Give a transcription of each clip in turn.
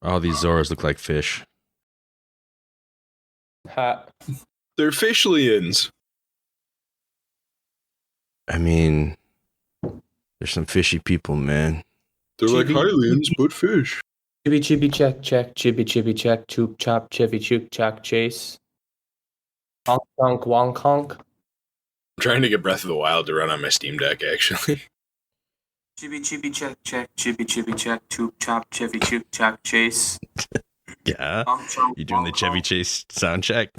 All these Zoras look like fish. They're fishlians. I mean, there's some fishy people, man. They're like Hylians, but fish. Chibi chibi check check, chibi chibi check, choop chop, chivy chook chock chase. Honk honk wonk honk. I'm trying to get Breath of the Wild to run on my Steam Deck, actually. Chibi chibi check check, chibi check, choop chop, chivy chook chock chase. Yeah? You doing the Chevy Chase sound check?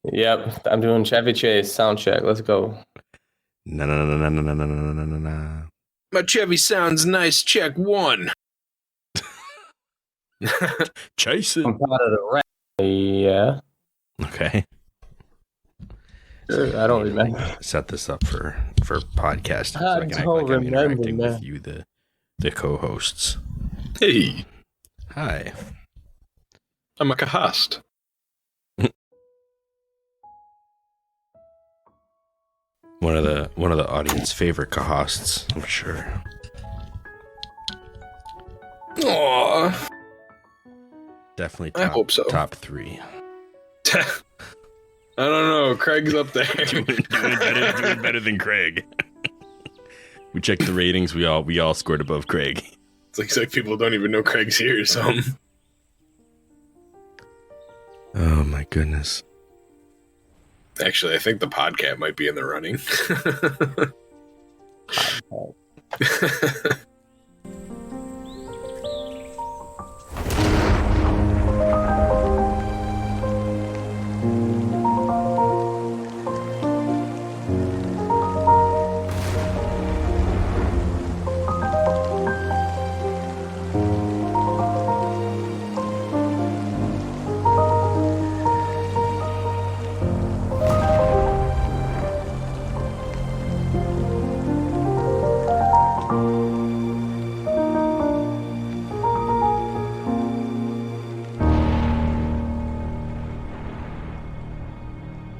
Yep, I'm doing Chevy Chase sound check. Let's go. No. My Chevy sounds nice. Check one. Chase it. I'm proud of the rat. Yeah. Okay. Sure, I don't remember. Set this up for podcasting, so I can act don't like I'm remember, interacting man. with you, the co-hosts. Hey, Hi. I'm a host. One of the audience favorite co-hosts, I'm sure. Aww. Definitely I hope so. Top 3. I don't know. Craig's up there. doing better than Craig. We checked the ratings. We all scored above Craig. It's like people don't even know Craig's here or something. Oh my goodness. Actually, I think the podcast might be in the running.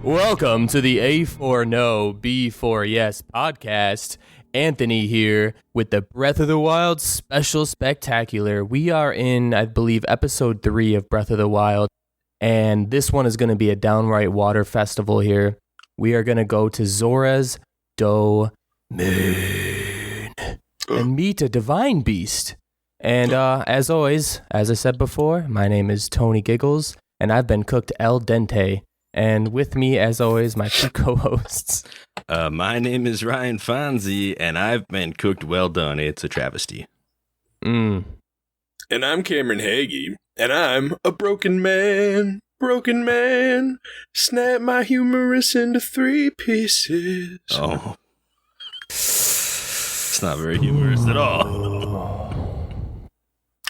Welcome to the A4NB4Y podcast. Anthony here with the Breath of the Wild Special Spectacular. We are in, I believe, episode 3 of Breath of the Wild, and this one is going to be a downright water festival here. We are going to go to Zora's domain and meet a divine beast. And as always, as I said before, my name is Tony Giggles, and I've been cooked al dente. And with me, as always, my 2 co-hosts. My name is Ryan Fonzie, and I've been cooked well done. It's a travesty. And I'm Cameron Hagee, and I'm a broken man. Broken man. Snap my humerus into 3 pieces. Oh. It's not very humorous at all.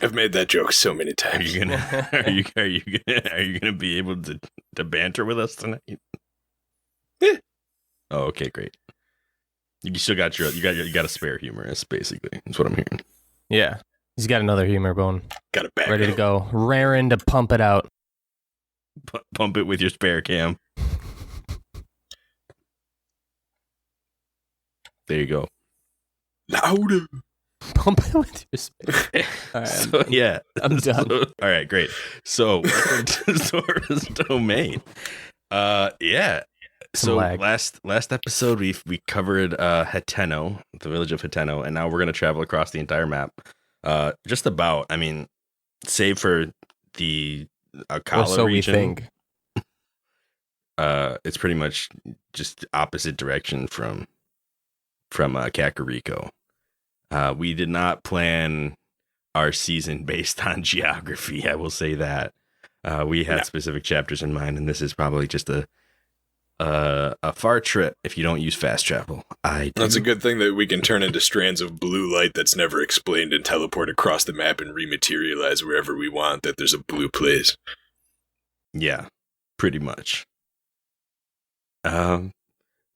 I've made that joke so many Are times. you gonna be able to banter with us tonight? Yeah. Oh, okay, great. You still got you got a spare humorous, basically. That's what I'm hearing. Yeah, he's got another humor bone. Got it back. Ready to go. Raring to pump it out. Pump it with your spare cam. There you go. Louder. Pump it with your spit. All right, So yeah, I'm done. All right, great. So welcome to Zora's domain. Yeah. So last episode we covered Hateno, the village of Hateno, and now we're gonna travel across the entire map. Just about. I mean, save for the Akala so region. we think. It's pretty much just opposite direction from Kakariko. We did not plan our season based on geography. I will say that we had specific chapters in mind, and this is probably just a far trip if you don't use fast travel. That's a good thing that we can turn into strands of blue light that's never explained and teleport across the map and rematerialize wherever we want. That there's a blue place. Yeah, pretty much.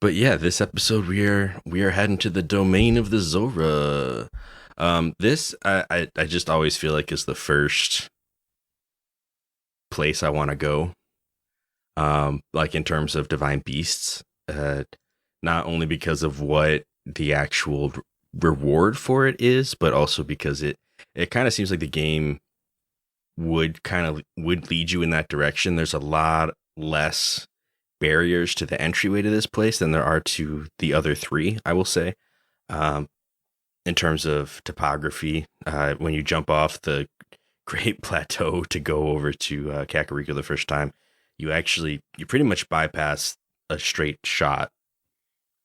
But yeah, this episode we are heading to the domain of the Zora. This I just always feel like is the first place I want to go. Like in terms of divine beasts, not only because of what the actual reward for it is, but also because it kind of seems like the game would lead you in that direction. There's a lot less barriers to the entryway to this place than there are to the other three, I will say. In terms of topography, when you jump off the Great Plateau to go over to Kakariko the first time, you pretty much bypass a straight shot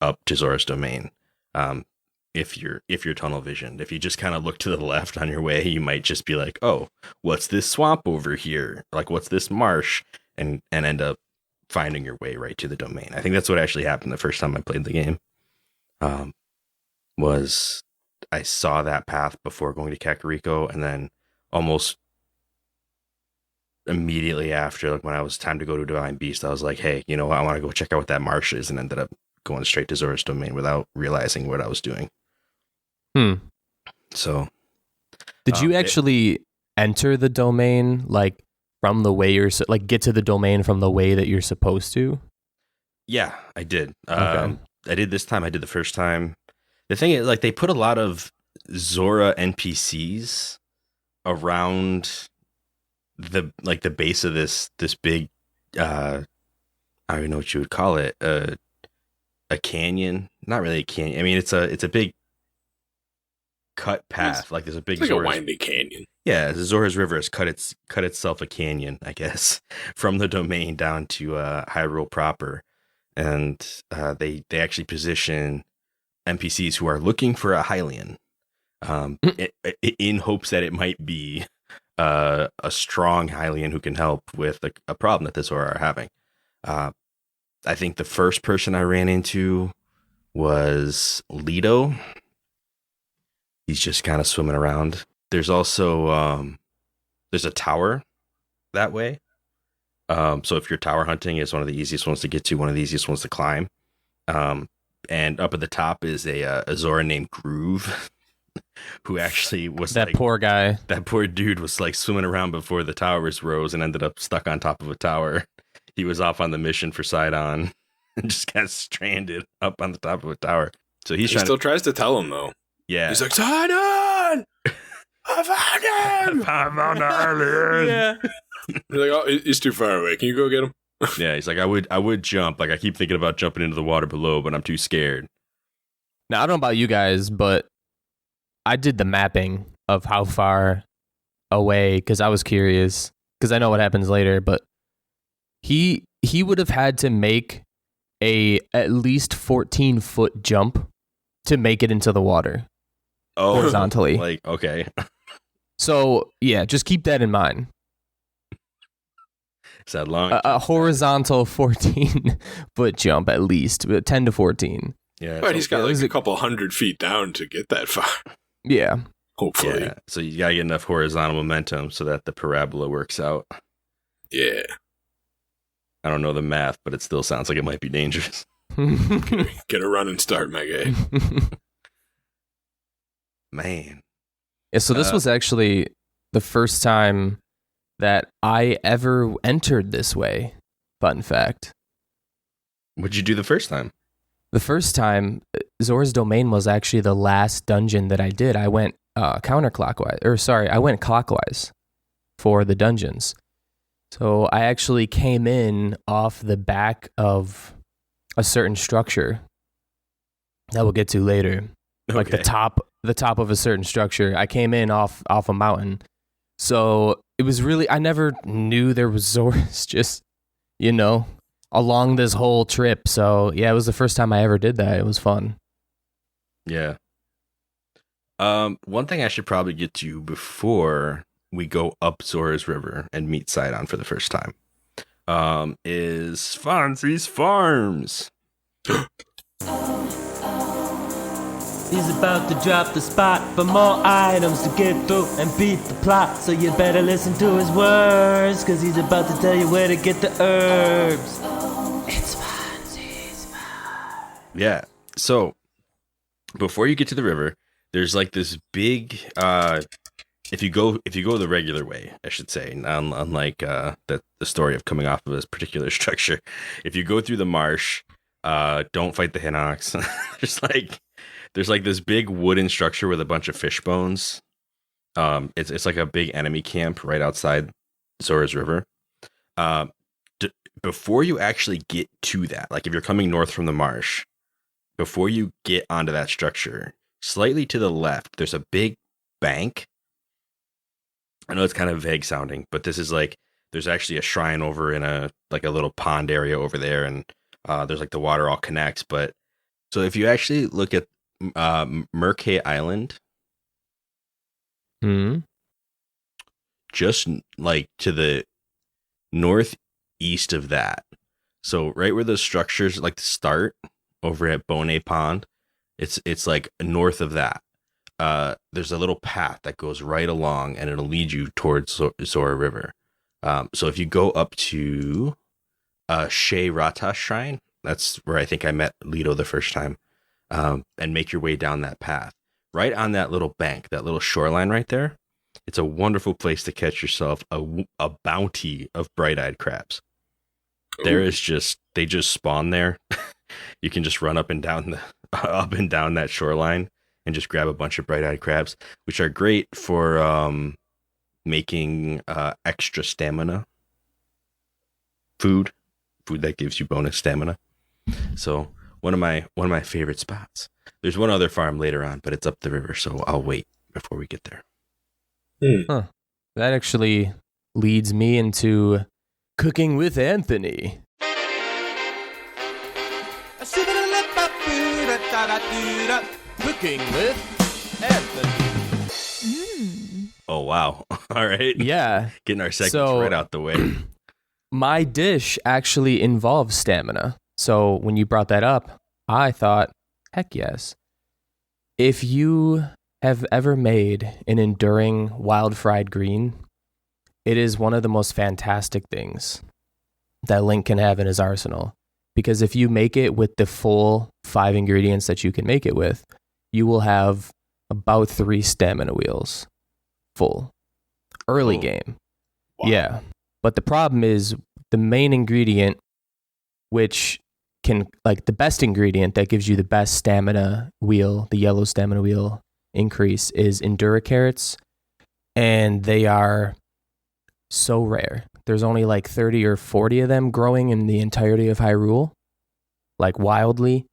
up to Zora's domain. If you're tunnel visioned, if you just kind of look to the left on your way, you might just be like, oh, what's this swamp over here? Like, what's this marsh? And end up finding your way right to the domain. I think that's what actually happened the first time I played the game. Was I saw that path before going to Kakariko, and then almost immediately after, like when I was time to go to Divine Beast, I was like, hey, you know what? I want to go check out what that marsh is, and ended up going straight to Zora's domain without realizing what I was doing. So did you actually enter the domain like from the way you're like get to the domain from the way that you're supposed to? Yeah, I did. Okay. I did this time. I did the first time. The thing is, like, they put a lot of Zora NPCs around the base of this big, I don't even know what you would call it, a canyon. Not really a canyon. I mean, it's a big cut path. Like, there's a big like a windy canyon. Yeah, the Zora's River has cut itself a canyon, I guess, from the domain down to Hyrule proper, and they actually position NPCs who are looking for a Hylian, in hopes that it might be a strong Hylian who can help with a problem that the Zora are having. I think the first person I ran into was Lido. He's just kind of swimming around. There's also there's a tower that way. So if you're tower hunting, it's one of the easiest ones to get to, one of the easiest ones to climb. And up at the top is a Zora named Groove, who actually was that poor guy. That poor dude was like swimming around before the towers rose and ended up stuck on top of a tower. He was off on the mission for Sidon and just got stranded up on the top of a tower. So he still tries to tell him though. Yeah, he's like, Sidon, I found him. I found the alien. Yeah. He's like, oh, he's too far away. Can you go get him? Yeah, he's like, I would jump. Like, I keep thinking about jumping into the water below, but I'm too scared. Now, I don't know about you guys, but I did the mapping of how far away, because I was curious, because I know what happens later, but he would have had to make a at least 14-foot jump to make it into the water. Oh, horizontally. Like, okay. So, yeah, just keep that in mind. Is that long? A horizontal 14-foot jump at least, 10 to 14. Yeah, but he's got like a couple 100 feet down to get that far. Yeah. Hopefully. Yeah. So you gotta get enough horizontal momentum so that the parabola works out. Yeah. I don't know the math, but it still sounds like it might be dangerous. Get a running start, my guy. Man. Yeah, so this was actually the first time that I ever entered this way. Fun fact. What'd you do the first time? The first time, Zora's Domain was actually the last dungeon that I did. I went I went clockwise for the dungeons. So I actually came in off the back of a certain structure that we'll get to later. Okay. Like the top of a certain structure. I came in off a mountain. So it was really, I never knew there was Zoras just, along this whole trip. So yeah, it was the first time I ever did that. It was fun. Yeah. One thing I should probably get to before we go up Zora's River and meet Sidon for the first time, is Fonzie's Farms. He's about to drop the spot for more items to get through and beat the plot. So you better listen to his words, cause he's about to tell you where to get the herbs. It's Fonzie's Farm. Yeah. So before you get to the river, there's like this big if you go the regular way, I should say, unlike the story of coming off of this particular structure. If you go through the marsh, don't fight the Hinox. There's like this big wooden structure with a bunch of fish bones It's like a big enemy camp right outside Zora's River. Before you actually get to that, like if you're coming north from the marsh, before you get onto that structure, slightly to the left, there's a big bank. I know it's kind of vague sounding, but this is like there's actually a shrine over in a little pond area over there, and there's like the water all connects. But so if you actually look at Murkay Island, just like to the northeast of that, so right where those structures like start over at Bonet Pond, it's like north of that. There's a little path that goes right along, and it'll lead you towards Zora River. So if you go up to Shea Rata Shrine, that's where I think I met Leto the first time, and make your way down that path. Right on that little bank, that little shoreline right there, it's a wonderful place to catch yourself a bounty of bright-eyed crabs. There is they just spawn there. You can just run up and down that shoreline and just grab a bunch of bright-eyed crabs, which are great for making extra stamina food that gives you bonus stamina. So one of my favorite spots. There's one other farm later on, but it's up the river, so I'll wait before we get there. Huh. That actually leads me into cooking with Anthony. Cooking with Anthony. Oh, wow. All right. Yeah. Getting our segments right out the way. My dish actually involves stamina. So when you brought that up, I thought, heck yes. If you have ever made an enduring wild fried green, it is one of the most fantastic things that Link can have in his arsenal. Because if you make it with the full 5 ingredients that you can make it with, you will have about 3 stamina wheels full. Early game. Wow. Yeah. But the problem is the main ingredient, which can, like the best ingredient that gives you the best stamina wheel, the yellow stamina wheel increase, is Endura carrots. And they are so rare. There's only like 30 or 40 of them growing in the entirety of Hyrule, like wildly.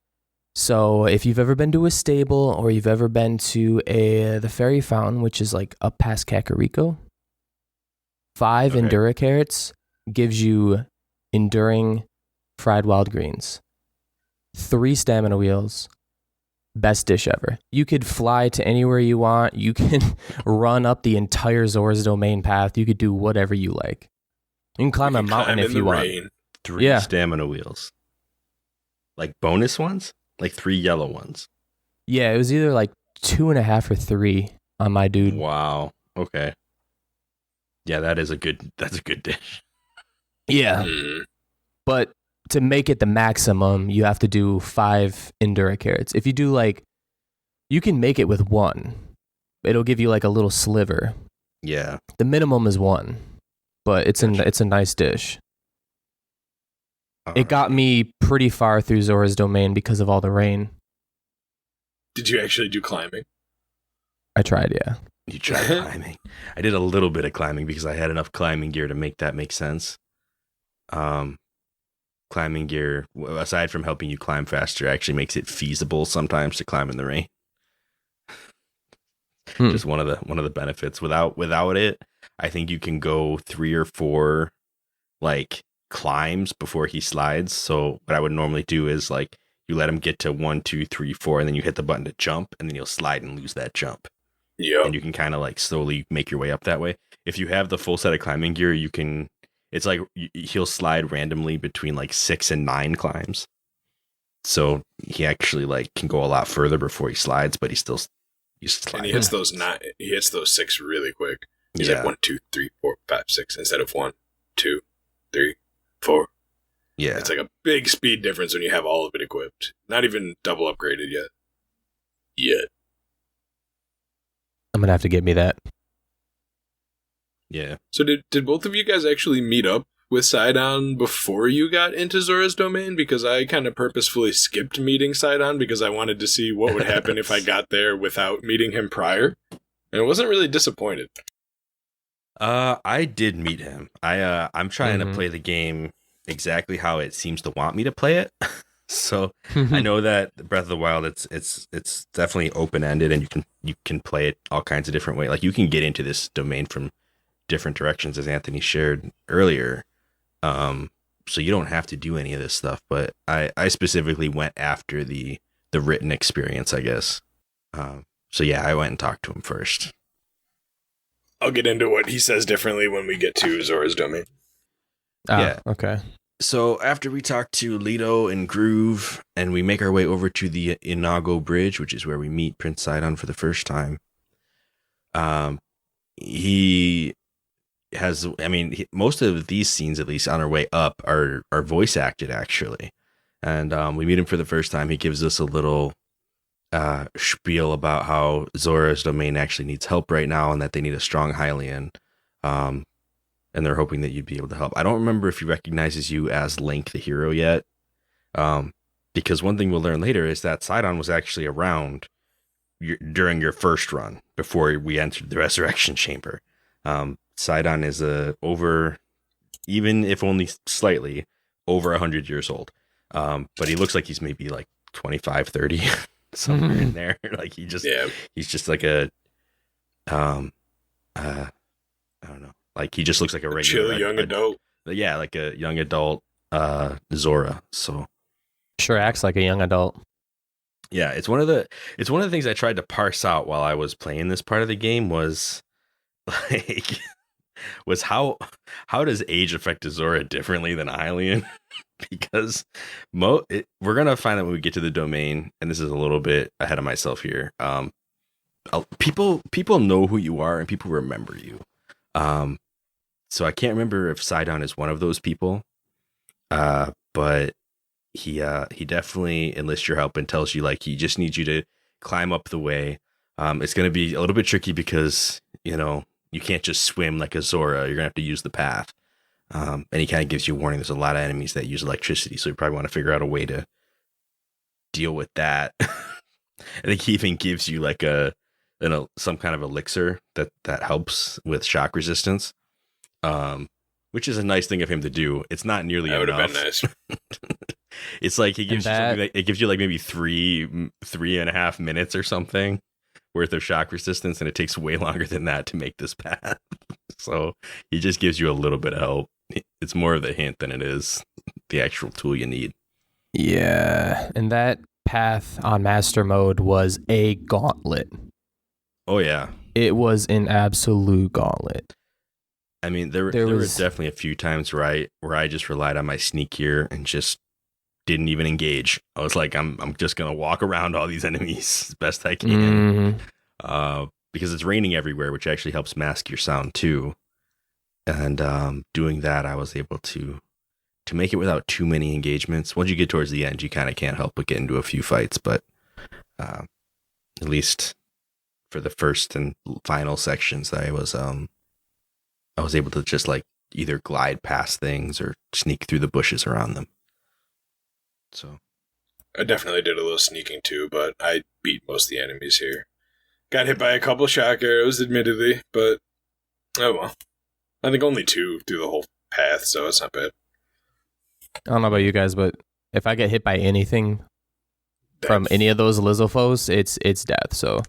So if you've ever been to a stable or you've ever been to the fairy fountain, which is like up past Kakariko, 5 Endura carrots gives you enduring fried wild greens. 3 stamina wheels. Best dish ever. You could fly to anywhere you want. You can run up the entire Zora's Domain path. You could do whatever you like. You can climb a mountain if you want. 3 stamina wheels. Like bonus ones? Like 3 yellow ones. Yeah, it was either like 2.5 or 3 on my dude. Wow. Okay. Yeah, that's a good dish. Yeah. But to make it the maximum, you have to do 5 Endura carrots. If you do you can make it with 1. It'll give you like a little sliver. Yeah. The minimum is 1, but it's a nice dish. It got me pretty far through Zora's Domain because of all the rain. Did you actually do climbing? I tried, yeah. You tried climbing. I did a little bit of climbing because I had enough climbing gear to make that make sense. Climbing gear, aside from helping you climb faster, actually makes it feasible sometimes to climb in the rain. Just one of the benefits. Without it, I think you can go 3 or 4 climbs before he slides. So what I would normally do is you let him get to 1, 2, 3, 4, and then you hit the button to jump, and then he'll slide and lose that jump. Yeah. And you can kind of slowly make your way up that way. If you have the full set of climbing gear, you can. It's he'll slide randomly between 6 and 9 climbs. So he actually can go a lot further before he slides, but he's slides. And he hits those 9. He hits those 6 really quick. He's 1, 2, 3, 4, 5, 6 instead of 1, 2, 3, 4. Yeah, it's a big speed difference when you have all of it equipped. Not even double upgraded yet. I'm gonna have to get me that. Yeah. So did both of you guys actually meet up with Sidon before you got into Zora's Domain? Because I kind of purposefully skipped meeting Sidon because I wanted to see what would happen if I got there without meeting him prior. and wasn't really disappointed. I did meet him. I'm trying to play the game exactly how it seems to want me to play it. So I know that Breath of the Wild, it's definitely open ended, and you can play it all kinds of different ways. Like you can get into this domain from different directions, as Anthony shared earlier. So you don't have to do any of this stuff. But I specifically went after the written experience, I guess. So yeah, I went and talked to him first. I'll get into what he says differently when we get to Zora's domain. Yeah. Okay. So after we talk to Leto and Groove, and we make our way over to the Inago Bridge, which is where we meet Prince Sidon for the first time. He has, most of these scenes, at least on our way up, are voice acted actually. And we meet him for the first time. He gives us a little spiel about how Zora's domain actually needs help right now, and that they need a strong Hylian. And they're hoping that you'd be able to help. I don't remember if he recognizes you as Link the hero yet. Because one thing we'll learn later is that Sidon was actually around during your first run before we entered the Resurrection Chamber. Sidon is even if only slightly, over 100 years old. But he looks like he's maybe like 25, 30, somewhere in there. Like he's just like a, I don't know. Like he just looks like a regular chill young adult. Yeah, like a young adult Zora. So sure acts like a young adult. Yeah, it's one of the things I tried to parse out while I was playing this part of the game was like how does age affect a Zora differently than Hylian? Because we're gonna find out when we get to the domain, and this is a little bit ahead of myself here. People know who you are and people remember you. So I can't remember if Sidon is one of those people, but he definitely enlists your help and tells you like he just needs you to climb up the way. It's going to be a little bit tricky because you can't just swim like a Zora. You're gonna have to use the path. And he kind of gives you a warning. There's a lot of enemies that use electricity, so you probably want to figure out a way to deal with that. I think he even gives you like some kind of elixir that helps with shock resistance, which is a nice thing of him to do. It's not nearly enough. That would have been nice. It's like he gives you something that it gives you like maybe 3.5 minutes or something worth of shock resistance, and it takes way longer than that to make this path. So he just gives you a little bit of help. It's more of the hint than it is the actual tool you need. Yeah, and that path on master mode was a gauntlet. Oh yeah, it was an absolute gauntlet. I mean, there were definitely a few times where I just relied on my sneak here and just didn't even engage. I was like, I'm just gonna walk around all these enemies as best I can, because it's raining everywhere, which actually helps mask your sound too. And doing that, I was able to make it without too many engagements. Once you get towards the end, you kind of can't help but get into a few fights, but at least for the first and final sections, I was able to just like either glide past things or sneak through the bushes around them. So I definitely did a little sneaking too, but I beat most of the enemies here. Got hit by a couple shock arrows, admittedly, but oh well. I think only 2 through the whole path, so it's not bad. I don't know about you guys, but if I get hit by anything from any of those Lizzophos, it's death. So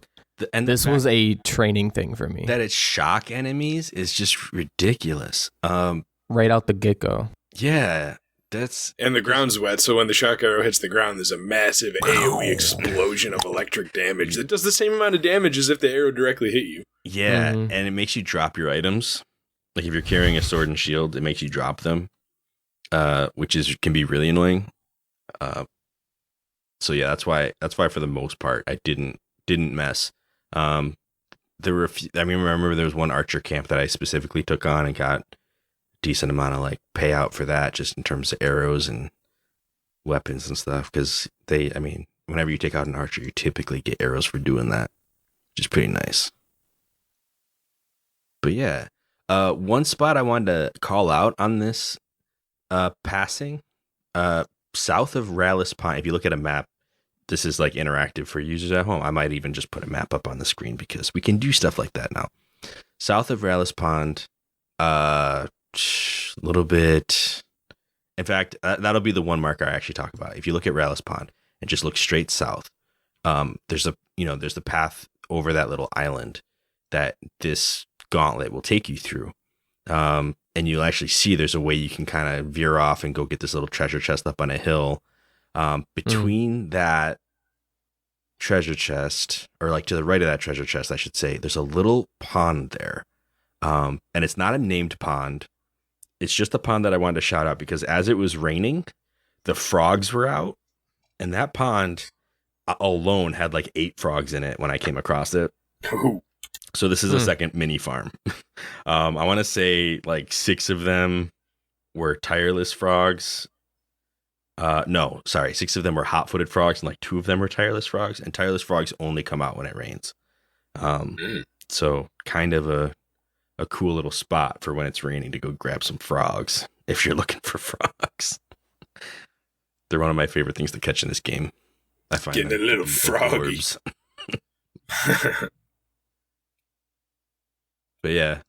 this was a training thing for me. That it's shock enemies is just ridiculous. Right out the get-go. Yeah. And the ground's wet, so when the shock arrow hits the ground, there's a massive AoE explosion of electric damage that does the same amount of damage as if the arrow directly hit you. Yeah, and it makes you drop your items. Like if you're carrying a sword and shield, it makes you drop them, which can be really annoying. So yeah, that's why for the most part I didn't mess. There were I remember there was one archer camp that I specifically took on and got decent amount of like payout for that, just in terms of arrows and weapons and stuff, because whenever you take out an archer, you typically get arrows for doing that, which is pretty nice. But yeah, one spot I wanted to call out on this passing, south of Rallis Pine, if you look at a map, this is like interactive for users at home. I might even just put a map up on the screen because we can do stuff like that now. South of Rallis Pond, a little bit. In fact, that'll be the one marker I actually talk about. If you look at Rallis Pond and just look straight south, there's the path over that little island that this gauntlet will take you through. And you'll actually see there's a way you can kind of veer off and go get this little treasure chest up on a hill. Between that treasure chest, or like to the right of that treasure chest, I should say, there's a little pond there. And it's not a named pond. It's just a pond that I wanted to shout out because as it was raining, the frogs were out. And that pond alone had like 8 frogs in it when I came across it. Ooh. So this is a second mini farm. I want to say like 6 of them were tireless frogs. No, sorry. 6 of them were hot-footed frogs, and like 2 of them were tireless frogs. And tireless frogs only come out when it rains. So kind of a cool little spot for when it's raining to go grab some frogs if you're looking for frogs. They're one of my favorite things to catch in this game. I find getting a little froggy. But yeah,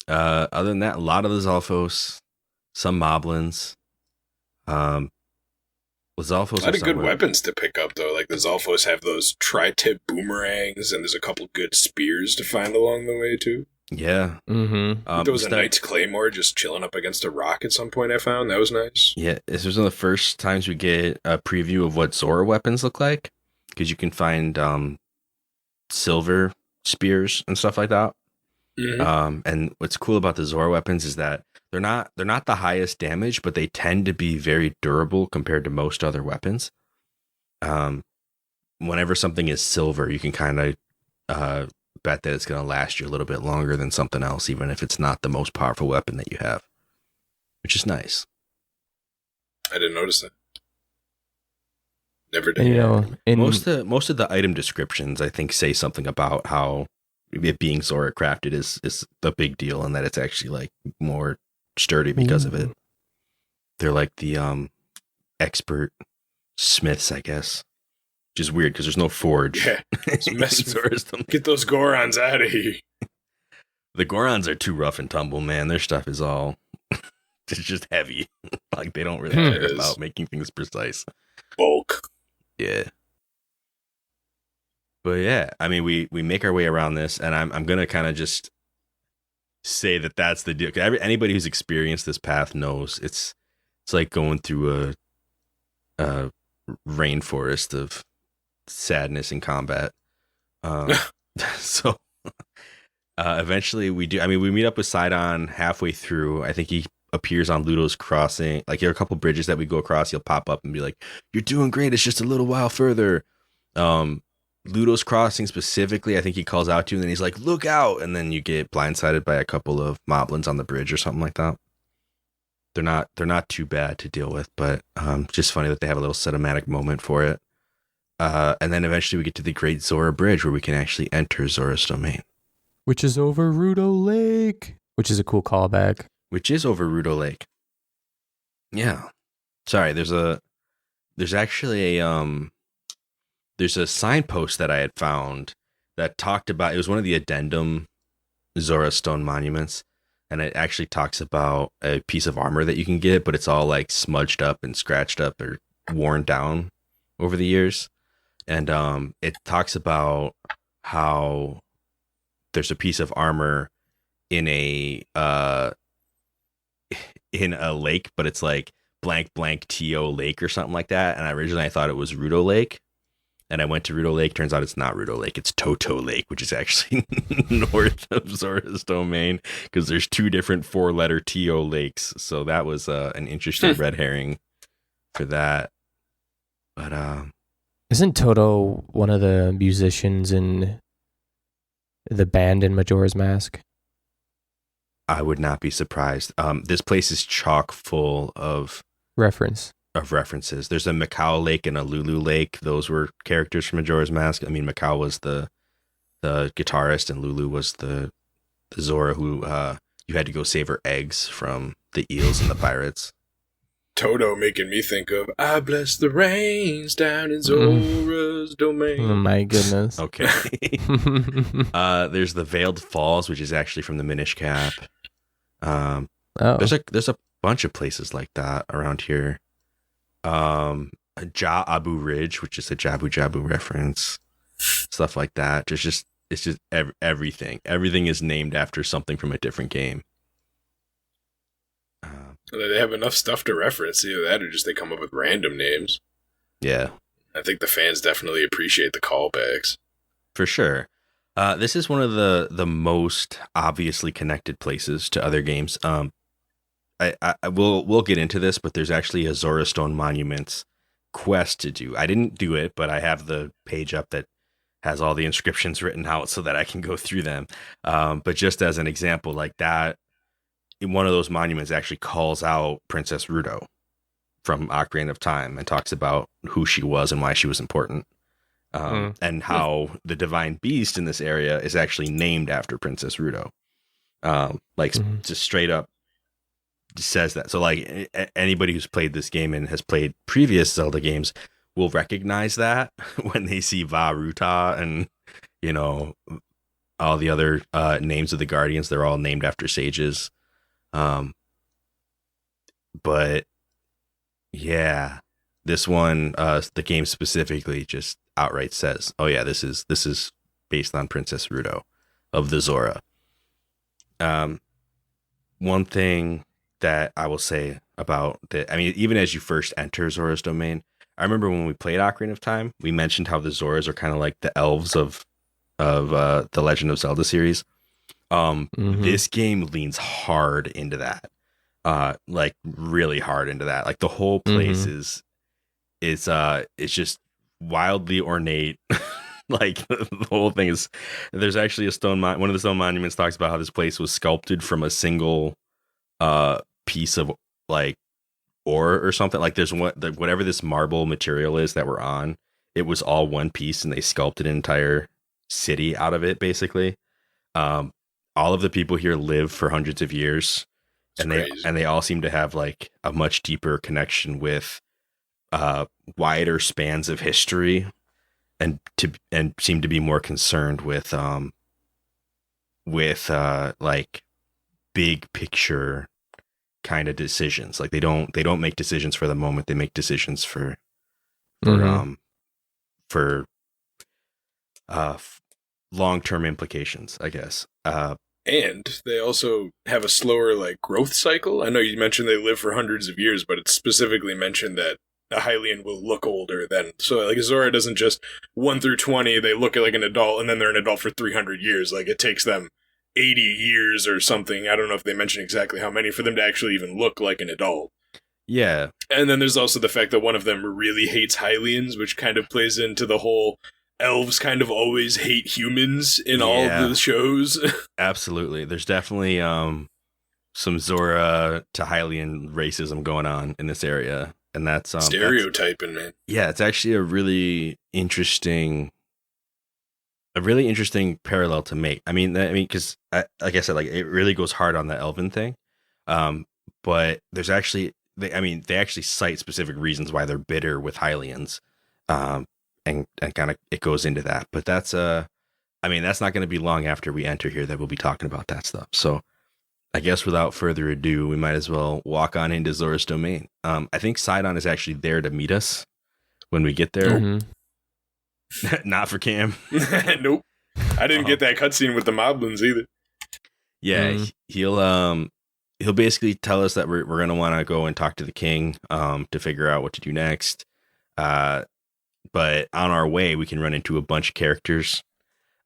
other than that, a lot of the Zolfos, some Moblins. The Zolfos a lot of good weapons to pick up, though. Like the Zolfos have those tri-tip boomerangs, and there's a couple good spears to find along the way, too. Yeah. There was a Knight's Claymore just chilling up against a rock at some point I found. That was nice. Yeah, this was one of the first times we get a preview of what Zora weapons look like, because you can find silver spears and stuff like that. And what's cool about the Zora weapons is that they're not the highest damage, but they tend to be very durable compared to most other weapons. Whenever something is silver, you can kind of bet that it's going to last you a little bit longer than something else, even if it's not the most powerful weapon that you have, which is nice. I didn't notice that. Never did. And, you know, most of the item descriptions, I think, say something about how it being Zora crafted is the big deal, and that it's actually like more sturdy because of it. They're like the expert smiths, I guess, which is weird because there's no forge. Yeah, get those Gorons out of here. The Gorons are too rough and tumble, man. Their stuff is all it's just heavy. Like they don't really care about making things precise. Bulk. Yeah. But yeah, I mean, we make our way around this, and I'm gonna kind of just say that that's the deal. Anybody who's experienced this path knows it's like going through a rainforest of sadness and combat. So eventually we do. I mean, we meet up with Sidon halfway through. I think he appears on Ludo's crossing. Like there are a couple bridges that we go across. He'll pop up and be like, "You're doing great. It's just a little while further." Ludo's crossing specifically, I think he calls out to you, and then he's like, "Look out!" And then you get blindsided by a couple of moblins on the bridge or something like that. They're not too bad to deal with, but just funny that they have a little cinematic moment for it. And then eventually we get to the Great Zora Bridge where we can actually enter Zora's domain, which is over Ruto Lake, which is a cool callback. Which is over Ruto Lake. Yeah. Sorry, there's actually there's a signpost that I had found that talked about, it was one of the addendum Zora stone monuments, and it actually talks about a piece of armor that you can get, but it's all like smudged up and scratched up or worn down over the years. And it talks about how there's a piece of armor in a lake, but it's like blank TO Lake or something like that. And originally I thought it was Ruto Lake. And I went to Ruto Lake. Turns out it's not Ruto Lake. It's Toto Lake, which is actually north of Zora's domain because there's 2 different 4-letter TO lakes. So that was an interesting red herring for that. But isn't Toto one of the musicians in the band in Majora's Mask? I would not be surprised. This place is chock full of references. There's a Macau Lake and a Lulu Lake. Those were characters from Majora's Mask. I mean, Macau was the guitarist, and Lulu was the Zora who you had to go save her eggs from the eels and the pirates. Toto making me think of I bless the rains down in Zora's domain. Oh my goodness. Okay. There's the Veiled Falls, which is actually from the Minish Cap. There's a bunch of places like that around here. Ja Abu Ridge, which is a Jabu Jabu reference. Stuff like that. It's just everything. Everything is named after something from a different game. They have enough stuff to reference. Either that or just they come up with random names. Yeah. I think the fans definitely appreciate the callbacks. For sure. This is one of the most obviously connected places to other games. We'll get into this, but there's actually a Zora Stone Monuments quest to do. I didn't do it, but I have the page up that has all the inscriptions written out so that I can go through them. But just as an example, like that, one of those monuments actually calls out Princess Ruto from Ocarina of Time and talks about who she was and why she was important. And how the divine beast in this area is actually named after Princess Ruto. Just straight up says that. So like anybody who's played this game and has played previous Zelda games will recognize that when they see Vah Ruta and, you know, all the other names of the guardians. They're all named after sages. But yeah, this one, the game specifically just outright says, oh yeah, this is based on Princess Ruto of the Zora. One thing that I will say about that, I mean, even as you first enter Zora's domain, I remember when we played Ocarina of Time, we mentioned how the Zoras are kind of like the elves of the Legend of Zelda series. This game leans hard into that, like really hard into that. Like the whole place is it's just wildly ornate. Like the whole thing is. There's actually one of the stone monuments talks about how this place was sculpted from a single piece of like ore or something. Like there's whatever this marble material is that we're on, it was all one piece, and they sculpted an entire city out of it, basically. All of the people here live for hundreds of years, and they all seem to have like a much deeper connection with wider spans of history, and seem to be more concerned with like big picture kind of decisions. Like they don't make decisions for the moment. They make decisions for long-term implications, I guess. And they also have a slower like growth cycle. I know you mentioned they live for hundreds of years, but it's specifically mentioned that a Hylian will look older than. So like Zora doesn't just 1 through 20, they look like an adult and then they're an adult for 300 years. Like it takes them 80 years or something. I don't know if they mention exactly how many for them to actually even look like an adult. Yeah. And then there's also the fact that one of them really hates Hylians, which kind of plays into the whole elves kind of always hate humans in all the shows. Absolutely. There's definitely some Zora to Hylian racism going on in this area. And that's stereotyping, man. Yeah, it's actually a really interesting parallel to make. I mean, because like I said, like it really goes hard on the elven thing. But there's actually, they actually cite specific reasons why they're bitter with Hylians. And kind of it goes into that, but that's not going to be long after we enter here that we'll be talking about that stuff. So I guess without further ado, we might as well walk on into Zora's domain. I think Sidon is actually there to meet us when we get there. Not for Cam. Nope. I didn't get that cutscene with the moblins either. Yeah, he'll basically tell us that we're going to want to go and talk to the king to figure out what to do next. But on our way, we can run into a bunch of characters.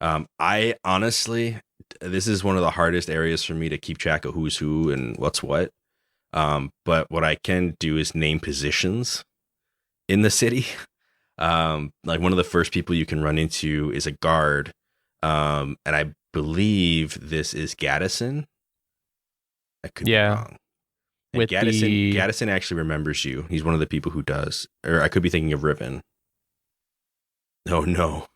I honestly, this is one of the hardest areas for me to keep track of who's who and what's what. But what I can do is name positions in the city. Like one of the first people you can run into is a guard. And I believe this is Gaddison. I could be wrong. And Gaddison actually remembers you. He's one of the people who does. Or I could be thinking of Riven. Oh no!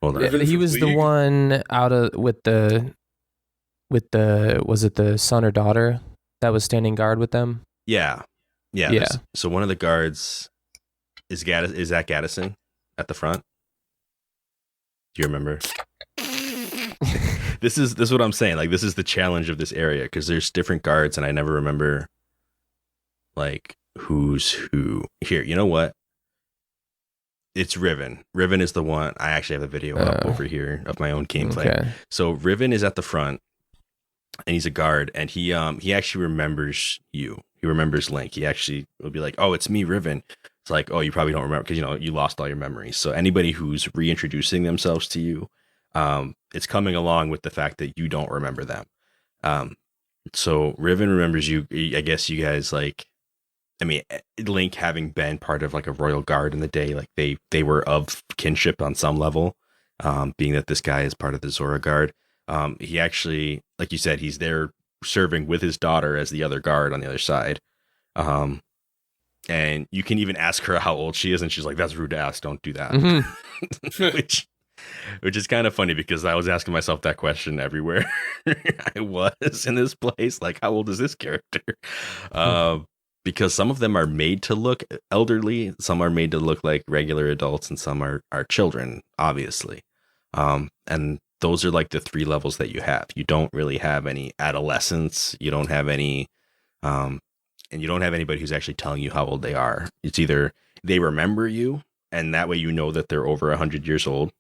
Hold on. He was the one with the was it the son or daughter that was standing guard with them? Yeah. Yeah. So one of the guards is Zach Gaddison at the front. Do you remember? This is what I'm saying. Like, this is the challenge of this area because there's different guards, and I never remember like who's who. Here, you know what? It's Riven. Riven is the one. I actually have a video up over here of my own gameplay. Okay. So Riven is at the front, and he's a guard, and he actually remembers you. He remembers Link. He actually will be like, "Oh, it's me, Riven." It's like, "Oh, you probably don't remember because you lost all your memories." So anybody who's reintroducing themselves to you, it's coming along with the fact that you don't remember them. So Riven remembers you. I guess you guys like. I mean, Link having been part of like a royal guard in the day, like they were of kinship on some level, being that this guy is part of the Zora guard. He actually, like you said, he's there serving with his daughter as the other guard on the other side. And you can even ask her how old she is, and she's like, "That's rude to ask. Don't do that." Mm-hmm. which is kind of funny because I was asking myself that question everywhere I was in this place. Like, how old is this character? Because some of them are made to look elderly, some are made to look like regular adults, and some are children, obviously. And those are like the 3 levels that you have. You don't really have any adolescents. You don't have any, and you don't have anybody who's actually telling you how old they are. It's either they remember you, and that way you know that they're over 100 years old,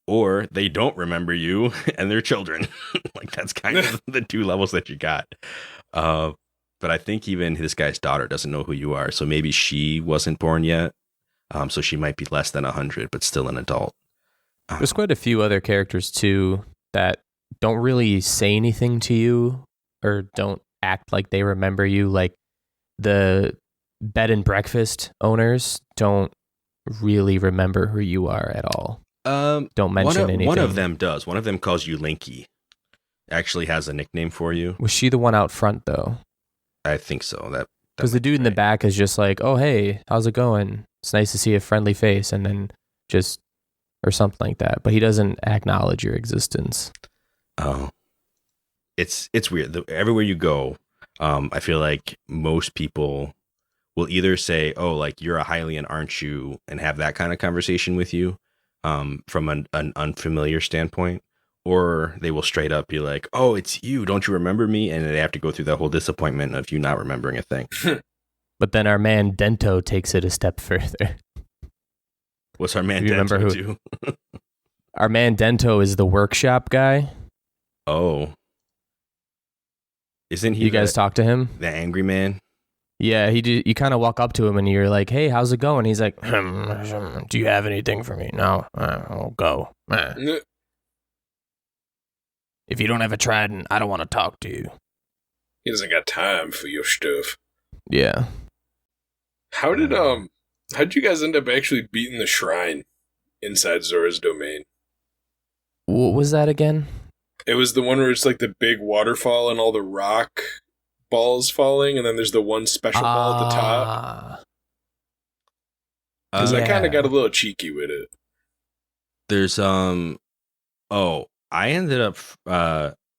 or they don't remember you, and they're children. Like, that's kind of the 2 levels that you got. But I think even this guy's daughter doesn't know who you are. So maybe she wasn't born yet. So she might be less than 100, but still an adult. There's quite a few other characters, too, that don't really say anything to you or don't act like they remember you. Like the bed and breakfast owners don't really remember who you are at all. Don't mention anything. One of them does. One of them calls you Linky. Actually has a nickname for you. Was she the one out front, though? I think so. That because the dude in the back is just like, "Oh, hey, how's it going? It's nice to see a friendly face," and then just or something like that. But he doesn't acknowledge your existence. Oh, it's weird. Everywhere you go, I feel like most people will either say, "Oh, like you're a Hylian, aren't you?" and have that kind of conversation with you, from an unfamiliar standpoint. Or they will straight up be like, "Oh, it's you. Don't you remember me?" And they have to go through that whole disappointment of you not remembering a thing. But then our man Dento takes it a step further. What's our man Dento do? Our man Dento is the workshop guy. Oh. Isn't he? You guys talk to him? The angry man? Yeah, you kind of walk up to him and you're like, "Hey, how's it going?" He's like, "Do you have anything for me?" "No, I'll go." "If you don't have a trident, I don't want to talk to you." He doesn't got time for your stuff. Yeah. How'd you guys end up actually beating the shrine inside Zora's domain? What was that again? It was the one where it's like the big waterfall and all the rock balls falling, and then there's the one special ball at the top. Because I kind of got a little cheeky with it. There's I ended up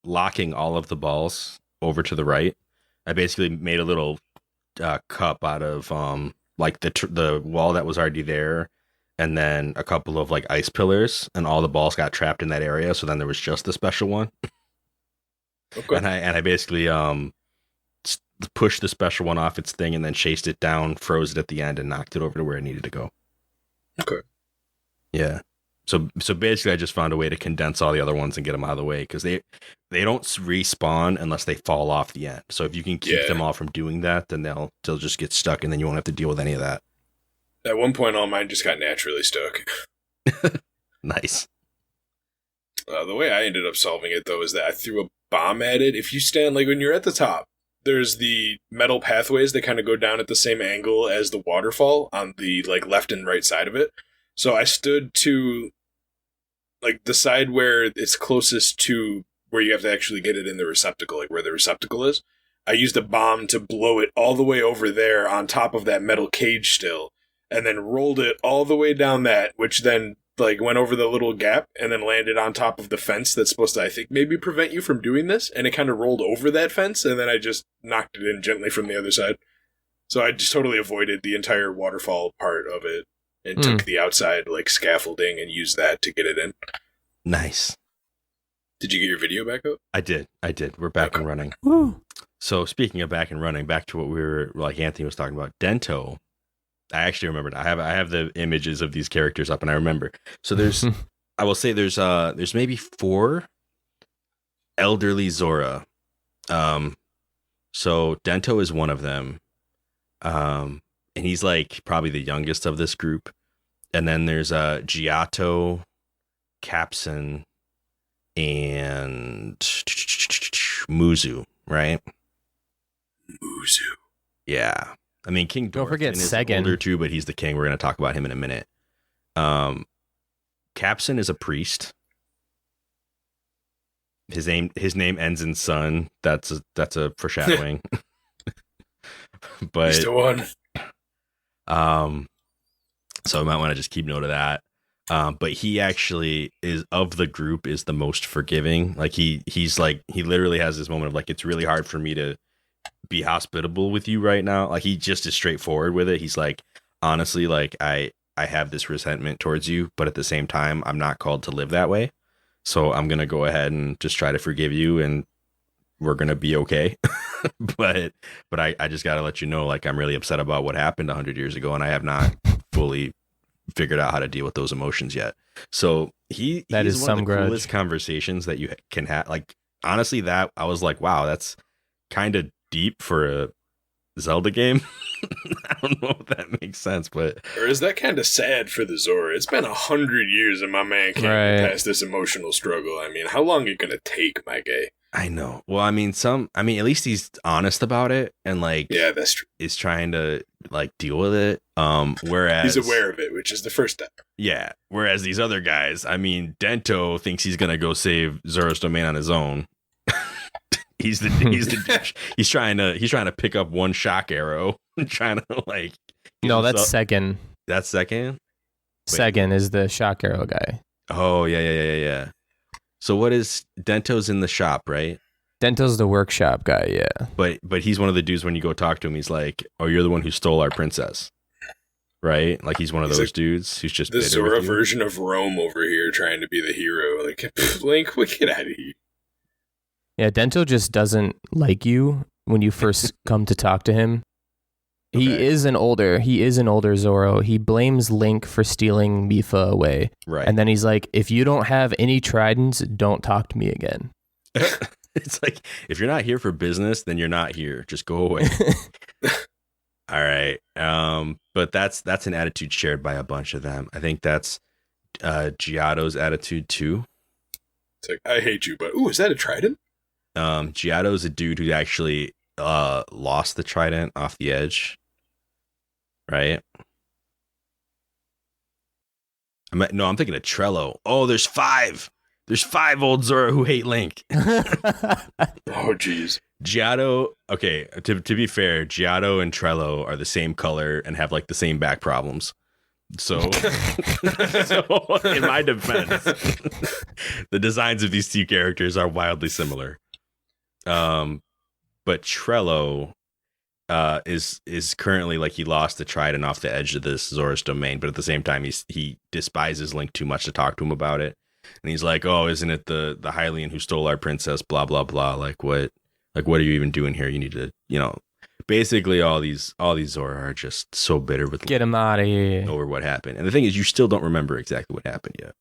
locking all of the balls over to the right. I basically made a little cup out of like the wall that was already there, and then a couple of like ice pillars, and all the balls got trapped in that area. So then there was just the special one. Okay. And I basically pushed the special one off its thing, and then chased it down, froze it at the end, and knocked it over to where it needed to go. Okay. Yeah. So basically, I just found a way to condense all the other ones and get them out of the way, because they don't respawn unless they fall off the end. So if you can keep them all from doing that, then they'll just get stuck, and then you won't have to deal with any of that. At one point, all mine just got naturally stuck. Nice. The way I ended up solving it, though, is that I threw a bomb at it. If you stand, like when you're at the top, there's the metal pathways that kind of go down at the same angle as the waterfall on the like left and right side of it. So I stood to like the side where it's closest to where you have to actually get it in the receptacle, like where the receptacle is. I used a bomb to blow it all the way over there on top of that metal cage still, and then rolled it all the way down that, which then like went over the little gap and then landed on top of the fence that's supposed to, I think, maybe prevent you from doing this. And it kind of rolled over that fence, and then I just knocked it in gently from the other side. So I just totally avoided the entire waterfall part of it and took the outside like scaffolding and used that to get it in. Nice. Did you get your video back up? I did. We're back and running. Woo. So speaking of back and running, back to what we were like Anthony was talking about, Dento. I actually remembered. I have the images of these characters up, and I remember. So there's, I will say there's maybe 4 elderly Zora. So Dento is one of them. And he's like probably the youngest of this group. And then there's Giotto, Capson, and Muzu, right? Muzu. Yeah. I mean, King Don't forget is Segan. older too, but he's the king. We're going to talk about him in a minute. Capson is a priest. His name ends in son. That's a foreshadowing. But He's the one. So I might want to just keep note of that. But he actually is of the group is the most forgiving. Like he's like he literally has this moment of like it's really hard for me to be hospitable with you right now. Like he just is straightforward with it. He's like, honestly, like I have this resentment towards you, but at the same time, I'm not called to live that way. So I'm gonna go ahead and just try to forgive you, and we're gonna be okay. but I just gotta let you know, like I'm really upset about what happened 100 years ago, and I have not fully figured out how to deal with those emotions yet. So he's one of the coolest conversations that you can have. Like honestly, that I was like, wow, that's kind of deep for a Zelda game. I don't know if that makes sense, but or is that kind of sad for the Zora? It's been 100 years and my man can't get past this emotional struggle. I mean, how long are you gonna take, my guy? I know. Well, I mean, at least he's honest about it and like, yeah, that's true. Is trying to like deal with it. Whereas he's aware of it, which is the first step. Yeah. Whereas these other guys, I mean, Dento thinks he's gonna go save Zora's domain on his own. He's the douche. He's trying to pick up one shock arrow, trying to like. No, that's Segan. That's Segan. Segan is the shock arrow guy. Oh yeah. So what is Dento's in the shop, right? Dento's the workshop guy, yeah. But he's one of the dudes when you go talk to him, he's like, "Oh, you're the one who stole our princess." Right? Like he's one of those like, dudes who's just the Zora version of Rome over here trying to be the hero. Like, Link, get out of here. Yeah, Dento just doesn't like you when you first come to talk to him. Okay. He is an older Zoro. He blames Link for stealing Mipha away. Right. And then he's like, if you don't have any tridents, don't talk to me again. It's like, if you're not here for business, then you're not here. Just go away. All right. But that's an attitude shared by a bunch of them. I think that's Giotto's attitude too. It's like, I hate you, but is that a trident? Giotto's a dude who actually lost the trident off the edge. Right? I'm thinking of Trello. Oh, there's 5. There's 5 old Zora who hate Link. Oh, jeez. Giotto, okay, to be fair, Giotto and Trello are the same color and have like the same back problems. So in my defense, the designs of these 2 characters are wildly similar. But Trello is currently like he lost the trident off the edge of this Zora's domain, but at the same time he despises Link too much to talk to him about it. And he's like, "Oh, isn't it the Hylian who stole our princess? Blah blah blah. Like what are you even doing here? You need to, basically all these Zora are just so bitter with get him out of here over what happened. And the thing is, you still don't remember exactly what happened yet.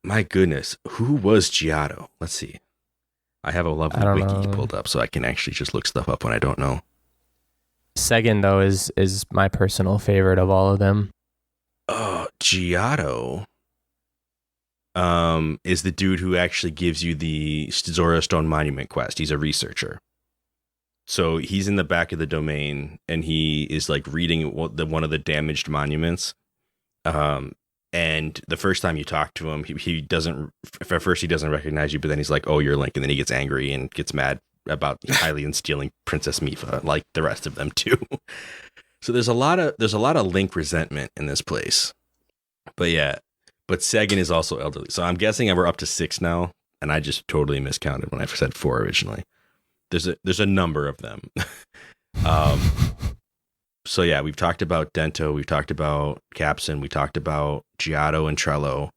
My goodness, who was Giotto? Let's see. I have a lovely wiki pulled up, so I can actually just look stuff up when I don't know. Segan, though, is my personal favorite of all of them. Giotto is the dude who actually gives you the Zora Stone Monument quest. He's a researcher. So he's in the back of the domain, and he is like reading one of the damaged monuments. And the first time you talk to him, he doesn't, at first he doesn't recognize you, but then he's like, "Oh, you're Link," and then he gets angry and gets mad about Hylian stealing Princess Mipha, like the rest of them too. So there's a lot of Link resentment in this place. But Segan is also elderly. So I'm guessing we're up to 6 now, and I just totally miscounted when I said 4 originally. there's a number of them. So yeah, we've talked about Dento, we've talked about Capson, we talked about Giotto and Trello.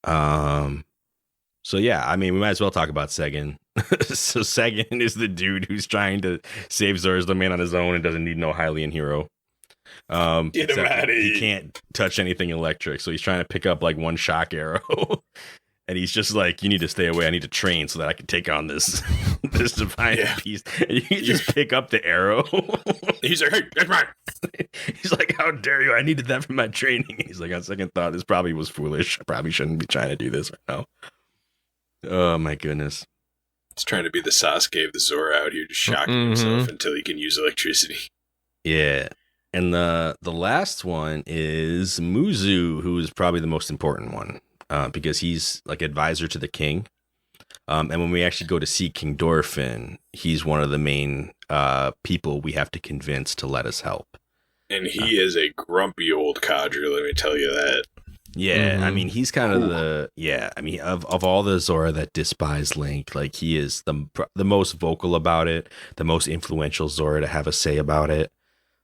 So yeah, I mean, we might as well talk about Segan. So Segan is the dude who's trying to save Zora's domain on his own and doesn't need no Hylian hero. Get him out of here. He can't touch anything electric, so he's trying to pick up like one shock arrow. And he's just like, you need to stay away. I need to train so that I can take on this divine beast. And you just pick up the arrow. He's like, hey, that's mine. He's like, how dare you? I needed that for my training. He's like, on second thought, this probably was foolish. I probably shouldn't be trying to do this right now. Oh, my goodness. He's trying to be the Sasuke of the Zora out here, just shocking himself until he can use electricity. Yeah. And the last one is Muzu, who is probably the most important one. Because he's like advisor to the king. And when we actually go to see King Dorfin, he's one of the main people we have to convince to let us help. And he is a grumpy old codger, let me tell you that. Yeah, I mean, he's kind of of all the Zora that despise Link, like he is the most vocal about it, the most influential Zora to have a say about it.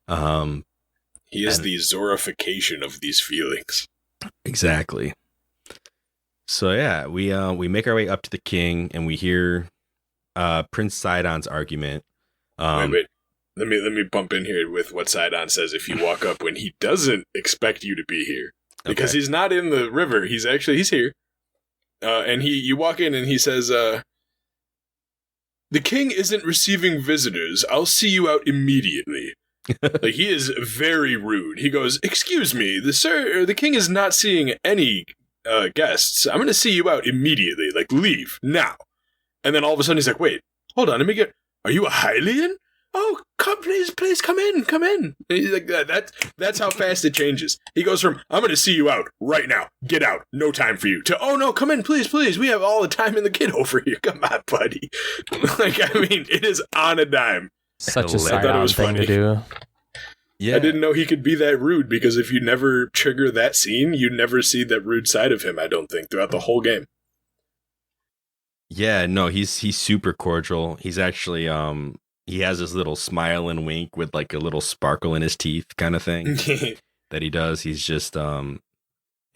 He is the Zorification of these feelings. Exactly. So yeah, we make our way up to the king and we hear Prince Sidon's argument. Wait. Let me bump in here with what Sidon says if you walk up when he doesn't expect you to be here. Because he's not in the river. He's here. And you walk in and he says, the king isn't receiving visitors. I'll see you out immediately. Like, he is very rude. He goes, excuse me, the king is not seeing any guests. I'm going to see you out immediately. Like, leave now. And then all of a sudden he's like, wait, hold on. Are you a Hylian? Oh, please come in. And he's like, that's how fast it changes. He goes from, I'm going to see you out right now. Get out. No time for you. To, oh no, come in, please. We have all the time in the kid over here. Come on, buddy. Like, I mean, it is on a dime. Such a Sidon thing to do. Yeah. I didn't know he could be that rude, because if you never trigger that scene, you never see that rude side of him, I don't think, throughout the whole game. Yeah, no, he's super cordial. He's actually he has this little smile and wink with like a little sparkle in his teeth kind of thing that he does. He's just in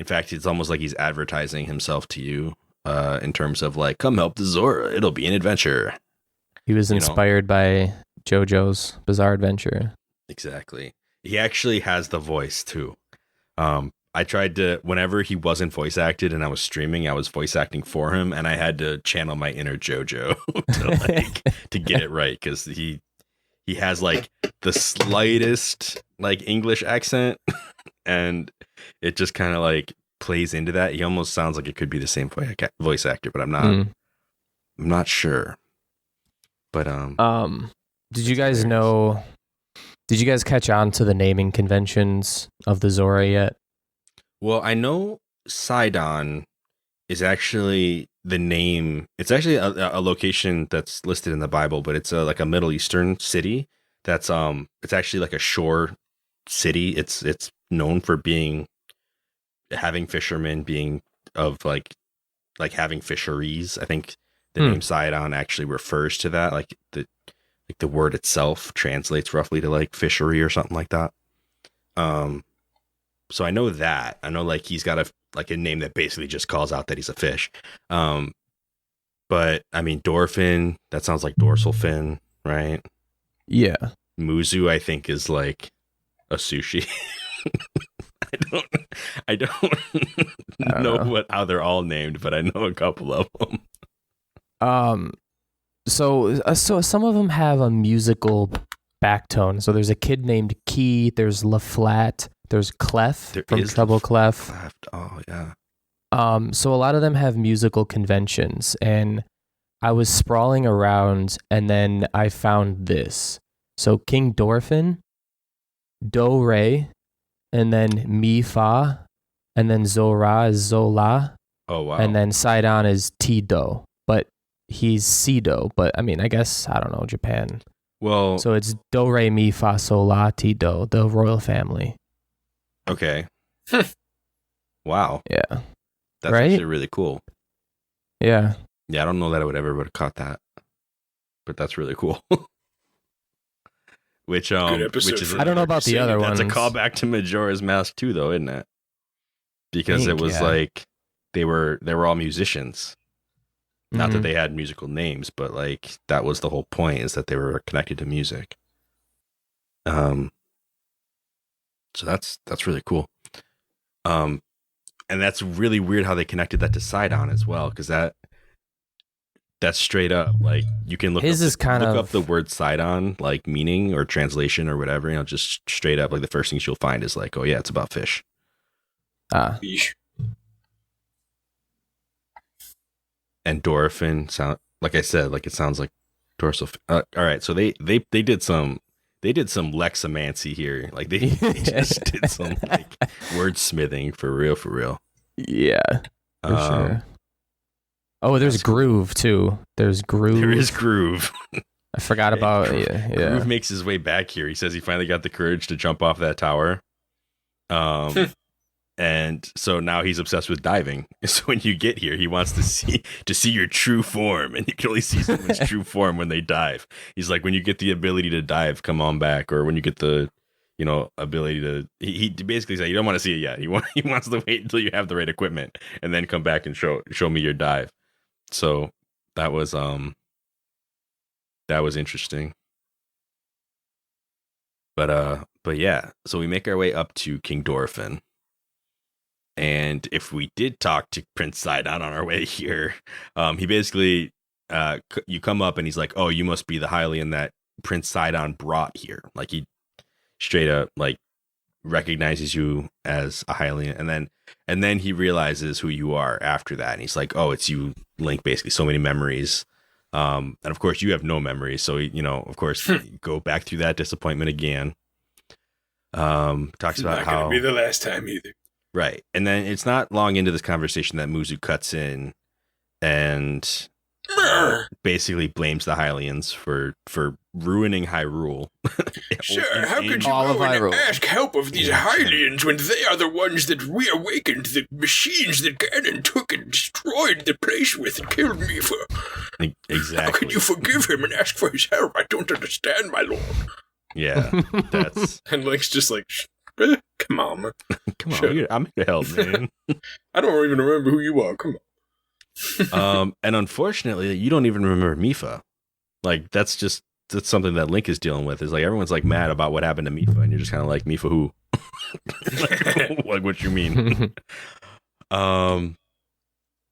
fact, it's almost like he's advertising himself to you in terms of like, come help the Zora. It'll be an adventure. He was inspired by JoJo's Bizarre Adventure. Exactly. He actually has the voice too. I tried to, whenever he wasn't voice acted and I was streaming, I was voice acting for him, and I had to channel my inner JoJo to get it right, because he has like the slightest like English accent, and it just kind of like plays into that. He almost sounds like it could be the same voice actor, but I'm not sure. But did you guys know? Did you guys catch on to the naming conventions of the Zora yet? Well, I know Sidon is actually the name. It's actually a location that's listed in the Bible, but it's like a Middle Eastern city. That's it's actually like a shore city. It's known for having fishermen, being of like having fisheries. I think the name Sidon actually refers to that. Like the word itself translates roughly to like fishery or something like that. So I know that. I know like he's got a name that basically just calls out that he's a fish. But I mean, Dorfin, that sounds like dorsal fin, right? Yeah. Muzu, I think, is like a sushi. I don't know how they're all named, but I know a couple of them. So some of them have a musical backtone. So there's a kid named Key. There's La Flat. There's Clef from Treble Clef. Oh yeah. So a lot of them have musical conventions, and I was sprawling around, and then I found this. So King Dorfin, Do Re, and then Mi Fa, and then Zora is Zola. Oh wow. And then Sidon is Ti-Do, but he's Si-Do. But I mean, I guess, I don't know, Japan. Well, so it's Do Re Mi Fa Sol La Ti-Do, the royal family. Okay. Wow. Yeah. That's actually really cool. Yeah. Yeah, I don't know that I would ever have caught that. but that's really cool. Which Good episode which is for I don't know about the other that's ones. a callback to Majora's Mask too, though, isn't it? Because it was yeah. like they were all musicians. Not that Mhm. they had musical names, but like that was the whole point, is that they were connected to music. So that's really cool. And that's really weird how they connected that to Sidon as well, because that's straight up like you can look His up is kind look of up the word Sidon, like meaning or translation or whatever, just straight up like the first things you'll find is like, oh yeah, it's about fish. Yeesh. And Dorphin sound, like I said, like it sounds like dorsal. All right, so they did some lexomancy here, like they just did some like wordsmithing for real. Yeah, for sure. Oh, there's cool. Groove too. There's Groove. There is Groove. I forgot about Groove makes his way back here. He says he finally got the courage to jump off that tower. And so now he's obsessed with diving. So when you get here, he wants to see your true form, and you can only see someone's true form when they dive. He's like, when you get the ability to dive, come on back, or when you get the ability to. He basically said, you don't want to see it yet. He wants to wait until you have the right equipment and then come back and show me your dive. So that was interesting. But yeah, so we make our way up to King Dorphin. And if we did talk to Prince Sidon on our way here, he basically, you come up and he's like, oh, you must be the Hylian that Prince Sidon brought here. Like he straight up like recognizes you as a Hylian, and then he realizes who you are after that, and he's like, oh, it's you, Link. Basically, so many memories, and of course you have no memories, so of course go back through that disappointment again. Talks about not how gonna be the last time either. Right, and then it's not long into this conversation that Muzu cuts in and basically blames the Hylians for ruining Hyrule. Sir, how could you all go of and Hyrule. ask help of these Hylians when they are the ones that reawakened the machines that Ganon took and destroyed the place with and killed Mipha? Exactly. How could you forgive him and ask for his help? I don't understand, my lord. Yeah, that's And Link's just like, come on, man. come on. I'm here to help, man. I don't even remember who you are. Come on. And unfortunately, you don't even remember Mipha. Like that's something that Link is dealing with. Is like everyone's like mad about what happened to Mipha, and you're just kind of like, Mipha who? like what you mean? And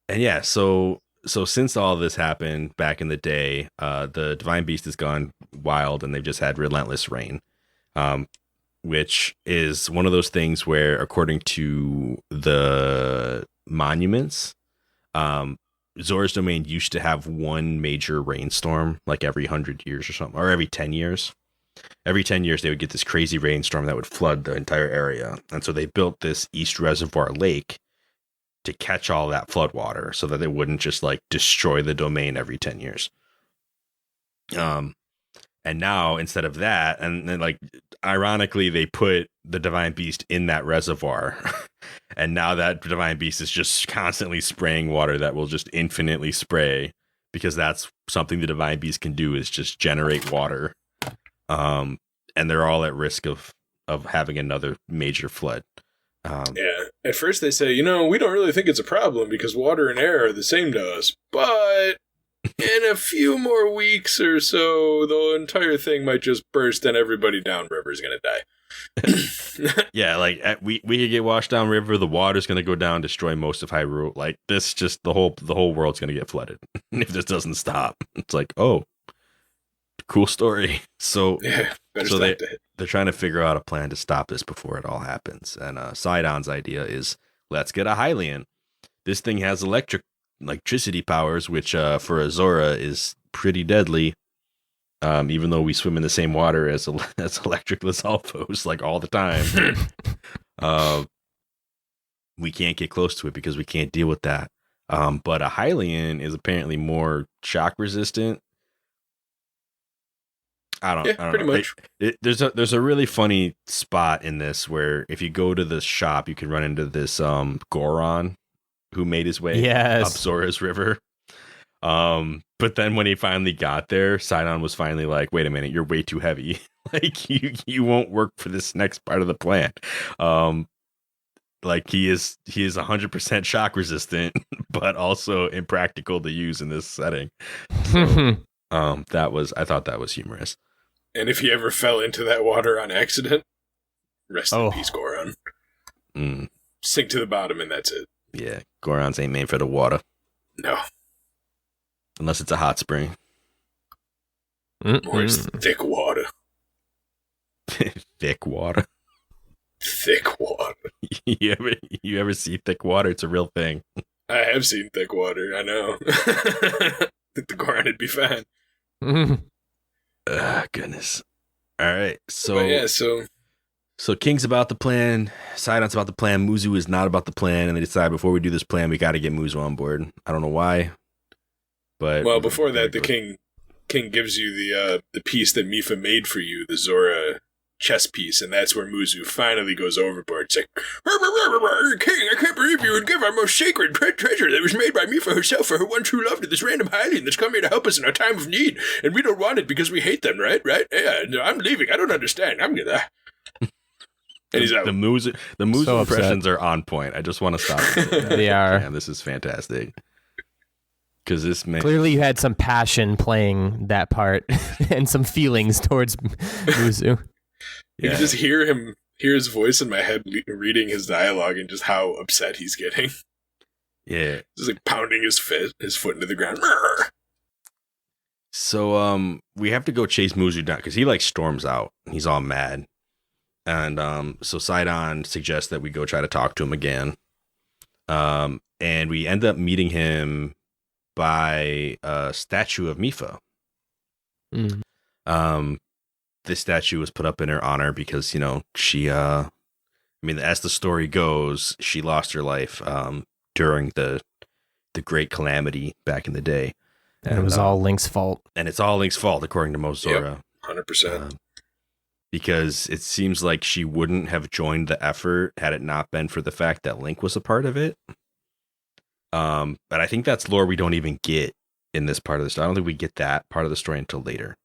yeah, so since all this happened back in the day, the Divine Beast has gone wild, and they've just had relentless rain, which is one of those things where, according to the monuments, Zora's domain used to have one major rainstorm like every 100 years or something, or every 10 years. Every 10 years, they would get this crazy rainstorm that would flood the entire area. And so they built this East Reservoir Lake to catch all that flood water so that they wouldn't just like destroy the domain every 10 years. And now, instead of that, and then like ironically, they put the Divine Beast in that reservoir. And now that Divine Beast is just constantly spraying water that will just infinitely spray, because that's something the Divine Beast can do, is just generate water. And they're all at risk of having another major flood. Yeah. At first they say, we don't really think it's a problem because water and air are the same to us. But in a few more weeks or so, the entire thing might just burst and everybody downriver is going to die. Yeah, like we could get washed downriver. The water's going to go down, destroy most of Hyrule. Like this, just the whole world's going to get flooded if this doesn't stop. It's like, oh, cool story. So Yeah, they're trying to figure out a plan to stop this before it all happens. And Sidon's idea is, let's get a Hylian. This thing has electricity powers, which for a Zora is pretty deadly. Even though we swim in the same water as electric Lizalfos like all the time, we can't get close to it because we can't deal with that. But a Hylian is apparently more shock resistant. I don't pretty know. much. There's a really funny spot in this where if you go to the shop, you can run into this Goron who made his way up Zora's River. But then when he finally got there, Sidon was finally like, wait a minute, you're way too heavy. Like you won't work for this next part of the plan. Like he is 100% shock resistant, but also impractical to use in this setting. So, I thought that was humorous. And if he ever fell into that water on accident, rest in peace, Goron. Sink to the bottom and that's it. Yeah, Gorons ain't made for the water. No. Unless it's a hot spring. Or it's thick water. Thick water. Thick water. You ever see thick water? It's a real thing. I have seen thick water, I know. I think the Goron would be fine. Goodness. All right. So So King's about the plan, Sidon's about the plan, Muzu is not about the plan, and they decide before we do this plan, we got to get Muzu on board. I don't know why, but before that, the king gives you the piece that Mipha made for you, the Zora chess piece, and that's where Muzu finally goes overboard. It's like, King, I can't believe you would give our most sacred treasure that was made by Mipha herself for her one true love to this random Hylian that's come here to help us in our time of need, and we don't want it because we hate them, right? Yeah, no, I'm leaving. I don't understand. I'm gonna. And he's out. The Muzu so impressions are on point. I just want to stop. They are. Man, this is fantastic. Because this man clearly you had some passion playing that part and some feelings towards Muzu. You can just hear his voice in my head reading his dialogue and just how upset he's getting. Yeah, just like pounding his foot into the ground. So we have to go chase Muzu down because he like storms out. He's all mad. And so Sidon suggests that we go try to talk to him again. And we end up meeting him by a statue of Mipha. This statue was put up in her honor because, she, as the story goes, she lost her life during the Great Calamity back in the day. And it was all Link's fault. And it's all Link's fault, according to Most Zora. Yep, 100%. Because it seems like she wouldn't have joined the effort had it not been for the fact that Link was a part of it. But I think that's lore we don't even get in this part of the story. I don't think we get that part of the story until later.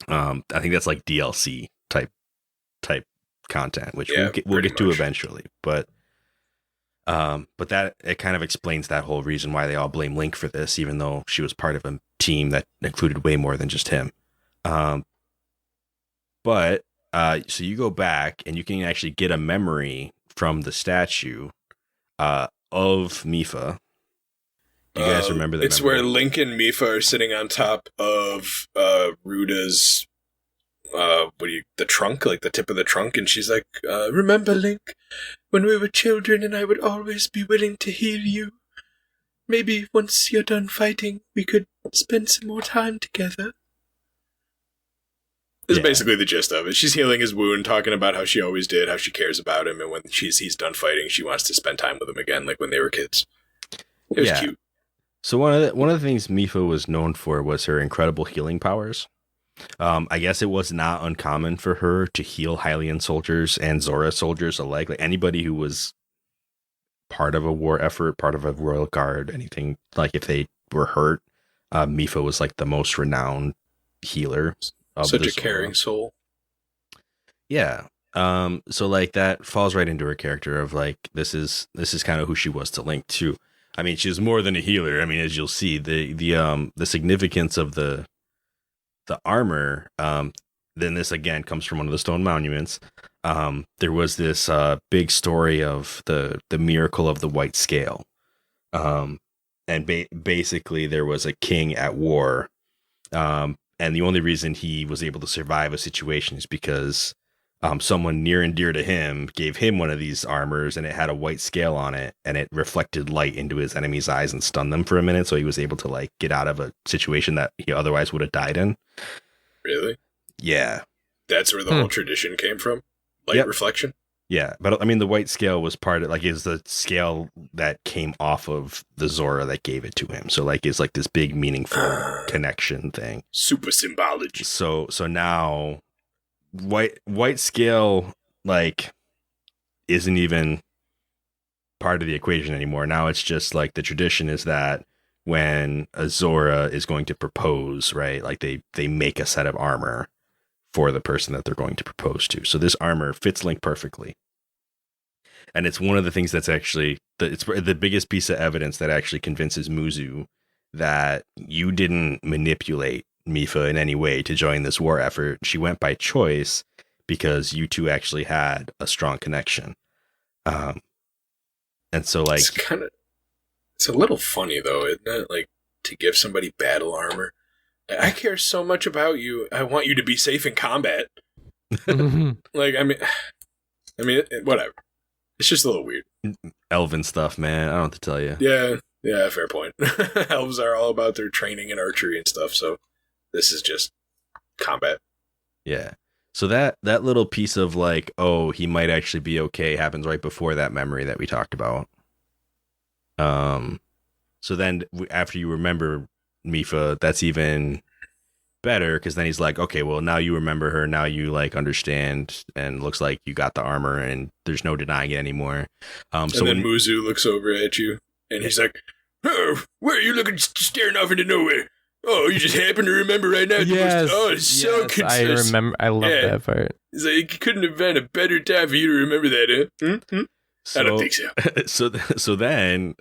I think that's like DLC type content, which we'll get to eventually. But that it kind of explains that whole reason why they all blame Link for this, even though she was part of a team that included way more than just him. But so you go back and you can actually get a memory from the statue of Mipha. Do you guys remember that? It's memory? Where Link and Mipha are sitting on top of Ruta's the trunk, like the tip of the trunk, and she's like, remember, Link, when we were children and I would always be willing to heal you. Maybe once you're done fighting, we could spend some more time together. This is basically the gist of it. She's healing his wound, talking about how she always did, how she cares about him, and when he's done fighting, she wants to spend time with him again, like when they were kids. It was cute. So one of the things Mipha was known for was her incredible healing powers. I guess it was not uncommon for her to heal Hylian soldiers and Zora soldiers alike. Like anybody who was part of a war effort, part of a royal guard, anything, like if they were hurt, Mipha was like the most renowned healer. Such a caring soul. Yeah. So like that falls right into her character of like this is kind of who she was to Link too. I mean, she's more than a healer. I mean, as you'll see, the significance of the armor. Then this again comes from one of the stone monuments. There was this big story of the miracle of the white scale, and basically there was a king at war. And the only reason he was able to survive a situation is because someone near and dear to him gave him one of these armors, and it had a white scale on it, and it reflected light into his enemy's eyes and stunned them for a minute. So he was able to like get out of a situation that he otherwise would have died in. Really? Yeah. That's where the whole tradition came from? Light reflection? Yeah. But I mean, the white scale was part of is the scale that came off of the Zora that gave it to him. So like, it's like this big meaningful connection thing. Super symbology. So now white scale, like, isn't even part of the equation anymore. Now it's just like the tradition is that when a Zora is going to propose, right? Like they make a set of armor for the person that they're going to propose to. So this armor fits Link perfectly. And it's one of the things that's actually, it's the biggest piece of evidence that actually convinces Muzu that you didn't manipulate Mipha in any way to join this war effort. She went by choice because you two actually had a strong connection. And so like... It's a little funny though, isn't it? Like, to give somebody battle armor. I care so much about you. I want you to be safe in combat. Like, I mean, whatever. It's just a little weird. Elven stuff, man. I don't have to tell you. Yeah, fair point. Elves are all about their training and archery and stuff, so this is just combat. Yeah. So that little piece of like, oh, he might actually be okay happens right before that memory that we talked about. So then after you remember Mipha, that's even better, because then he's like, okay, well, now you remember her, now you like understand, and looks like you got the armor and there's no denying it anymore. So then Muzu looks over at you and he's like, oh, where are you looking, staring off into nowhere? Oh, you just happen to remember right now? Yes, it's so consistent. I remember. I love that part. He's like, it couldn't have been a better time for you to remember that, huh? Mm-hmm. I don't think so. So then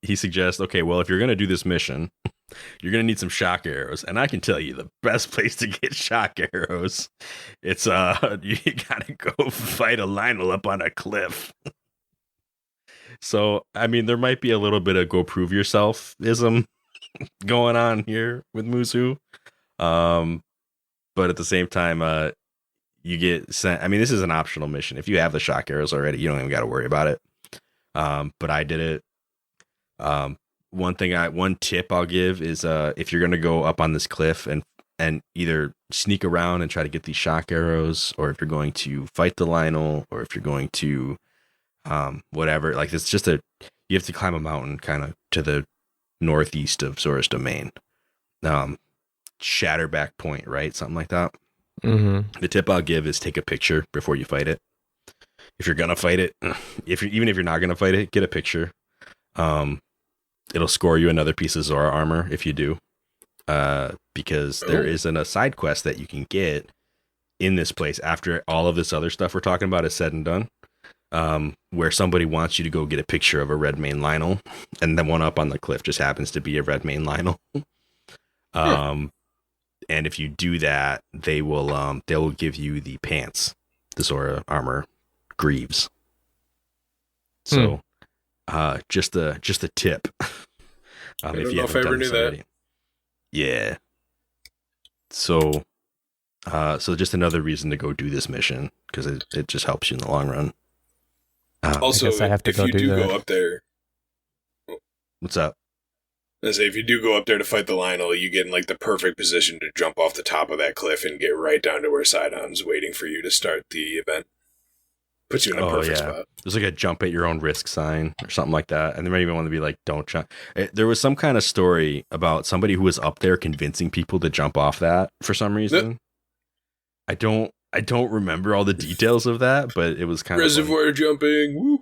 he suggests, okay, well, if you're going to do this mission, you're going to need some shock arrows. And I can tell you the best place to get shock arrows, it's you got to go fight a Lionel up on a cliff. So, I mean, there might be a little bit of go prove yourself-ism going on here with Muzu. But at the same time, you get sent. I mean, this is an optional mission. If you have the shock arrows already, you don't even got to worry about it. But I did it. One tip I'll give is if you're gonna go up on this cliff and either sneak around and try to get these shock arrows, or if you're going to fight the Lionel, or if you're going to whatever, like it's just you have to climb a mountain kind of to the northeast of Zora's domain. Shatterback Point, right? Something like that. Mm-hmm. The tip I'll give is take a picture before you fight it. If you're gonna fight it, even if you're not gonna fight it, get a picture. It'll score you another piece of Zora armor if you do, because there isn't a side quest that you can get in this place after all of this other stuff we're talking about is said and done, where somebody wants you to go get a picture of a red mane Lionel, and the one up on the cliff just happens to be a red mane Lionel. And if you do that, they will give you the pants, the Zora armor greaves. So, just a tip. If you haven't done this already. Yeah. So just another reason to go do this mission, because it just helps you in the long run. Also, if you do go up there, what's up? I say, if you do go up there to fight the Lionel, you get in like the perfect position to jump off the top of that cliff and get right down to where Sidon's waiting for you to start the event. Puts you in a perfect spot. There's like a jump at your own risk sign or something like that. And they might even want to be like, don't jump. There was some kind of story about somebody who was up there convincing people to jump off that for some reason. I don't remember all the details of that, but it was kind of reservoir jumping. Woo.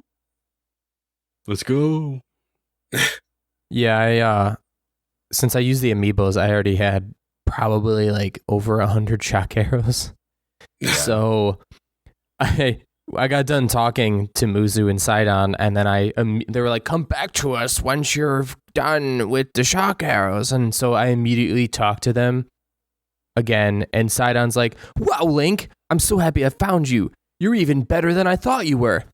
Let's go. Yeah, since I used the amiibos, I already had probably like over 100 shock arrows. Yeah. So I got done talking to Muzu and Sidon, and then they were like, "Come back to us once you're done with the shock arrows." And so I immediately talked to them again, and Sidon's like, "Wow, Link, I'm so happy I found you. You're even better than I thought you were."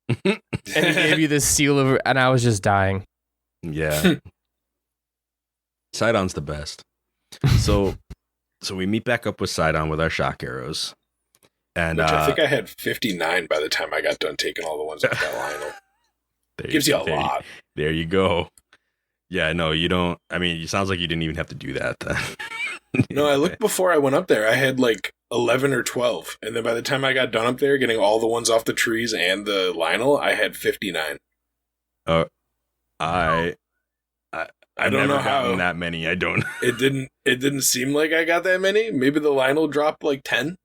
And he gave you this seal of, and I was just dying. Yeah. Sidon's the best. So we meet back up with Sidon with our shock arrows. And which I think I had 59 by the time I got done taking all the ones off that Lionel. Gives you a lot. There you go. Yeah, no, you don't. I mean, it sounds like you didn't even have to do that then. No, I looked before I went up there. I had like 11 or 12. And then by the time I got done up there, getting all the ones off the trees and the Lionel, I had 59. I don't know how that many. I don't. It didn't seem like I got that many. Maybe the Lionel dropped like 10,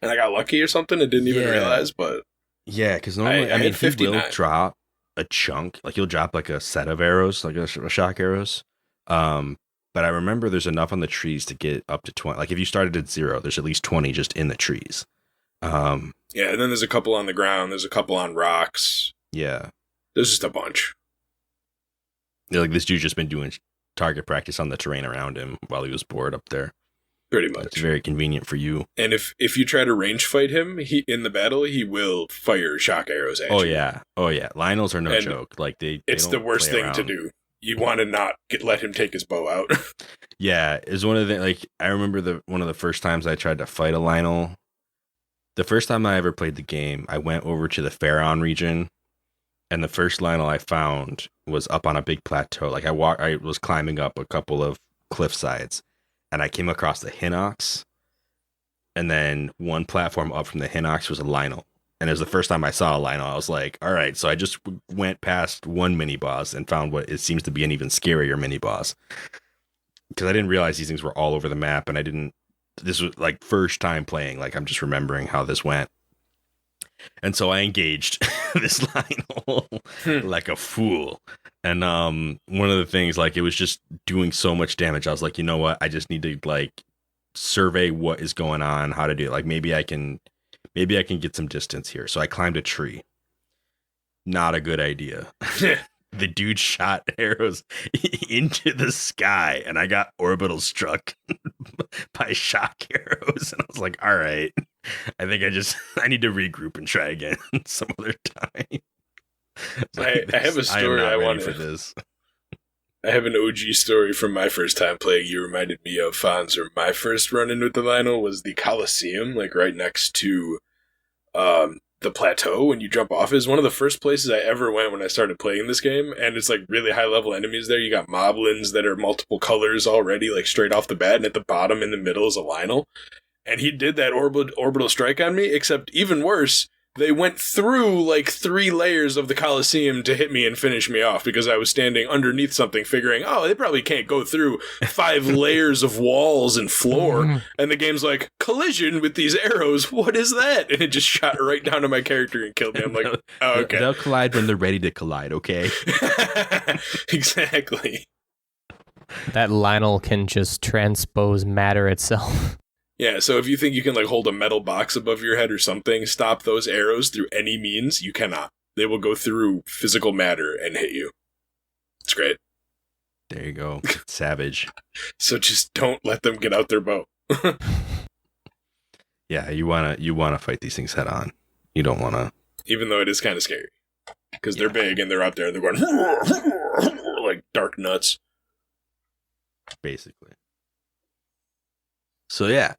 and I got lucky or something and didn't even realize. But yeah, because normally I mean he will drop a chunk. Like you'll drop like a set of arrows, like a shock arrows. But I remember there's enough on the trees to get up to 20. Like if you started at 0, there's at least 20 just in the trees. Yeah, and then there's a couple on the ground. There's a couple on rocks. Yeah. There's just a bunch. Yeah, like this dude's just been doing target practice on the terrain around him while he was bored up there. Pretty much. It's very convenient for you. And if you try to range fight him, in the battle, he will fire shock arrows at you. Oh yeah. Lionels are no joke. Like it's the worst thing to do. You want to not let him take his bow out. Yeah, it's one of the like I remember one of the first times I tried to fight a Lionel. The first time I ever played the game, I went over to the Pharaon region, and the first Lionel I found was up on a big plateau. Like I was climbing up a couple of cliff sides, and I came across the Hinox, and then one platform up from the Hinox was a Lionel. And it was the first time I saw a Lionel. I was like, all right, so I just went past one mini boss and found what it seems to be an even scarier mini boss. Because I didn't realize these things were all over the map, and this was like first time playing. Like I'm just remembering how this went. And so I engaged this Lionel like a fool. And one of the things, like it was just doing so much damage. I was like, you know what? I just need to like survey what is going on, how to do it. Like maybe I can get some distance here. So I climbed a tree. Not a good idea. The dude shot arrows into the sky, and I got orbital struck by shock arrows. And I was like, all right, I think I need to regroup and try again some other time. I have a story I want for this. I have an OG story from my first time playing. You reminded me of Fonz, or my first run-in with the Lionel was the Coliseum, like right next to the plateau when you jump off. Is one of the first places I ever went when I started playing this game, and it's like really high-level enemies there. You got moblins that are multiple colors already, like straight off the bat, and at the bottom in the middle is a Lionel. And he did that orbital strike on me, except even worse, they went through like 3 layers of the Coliseum to hit me and finish me off because I was standing underneath something figuring, oh, they probably can't go through 5 layers of walls and floor. And the game's like, collision with these arrows, what is that? And it just shot right down to my character and killed me. I'm like, oh, okay. They'll collide when they're ready to collide, okay? Exactly. That Lionel can just transpose matter itself. Yeah, so if you think you can like hold a metal box above your head or something, stop those arrows through any means, you cannot. They will go through physical matter and hit you. It's great. There you go. Savage. So just don't let them get out their bow. Yeah, you wanna fight these things head on. You don't wanna. Even though it is kind of scary. Because they're big and they're out there and they're going like dark nuts. Basically. So yeah,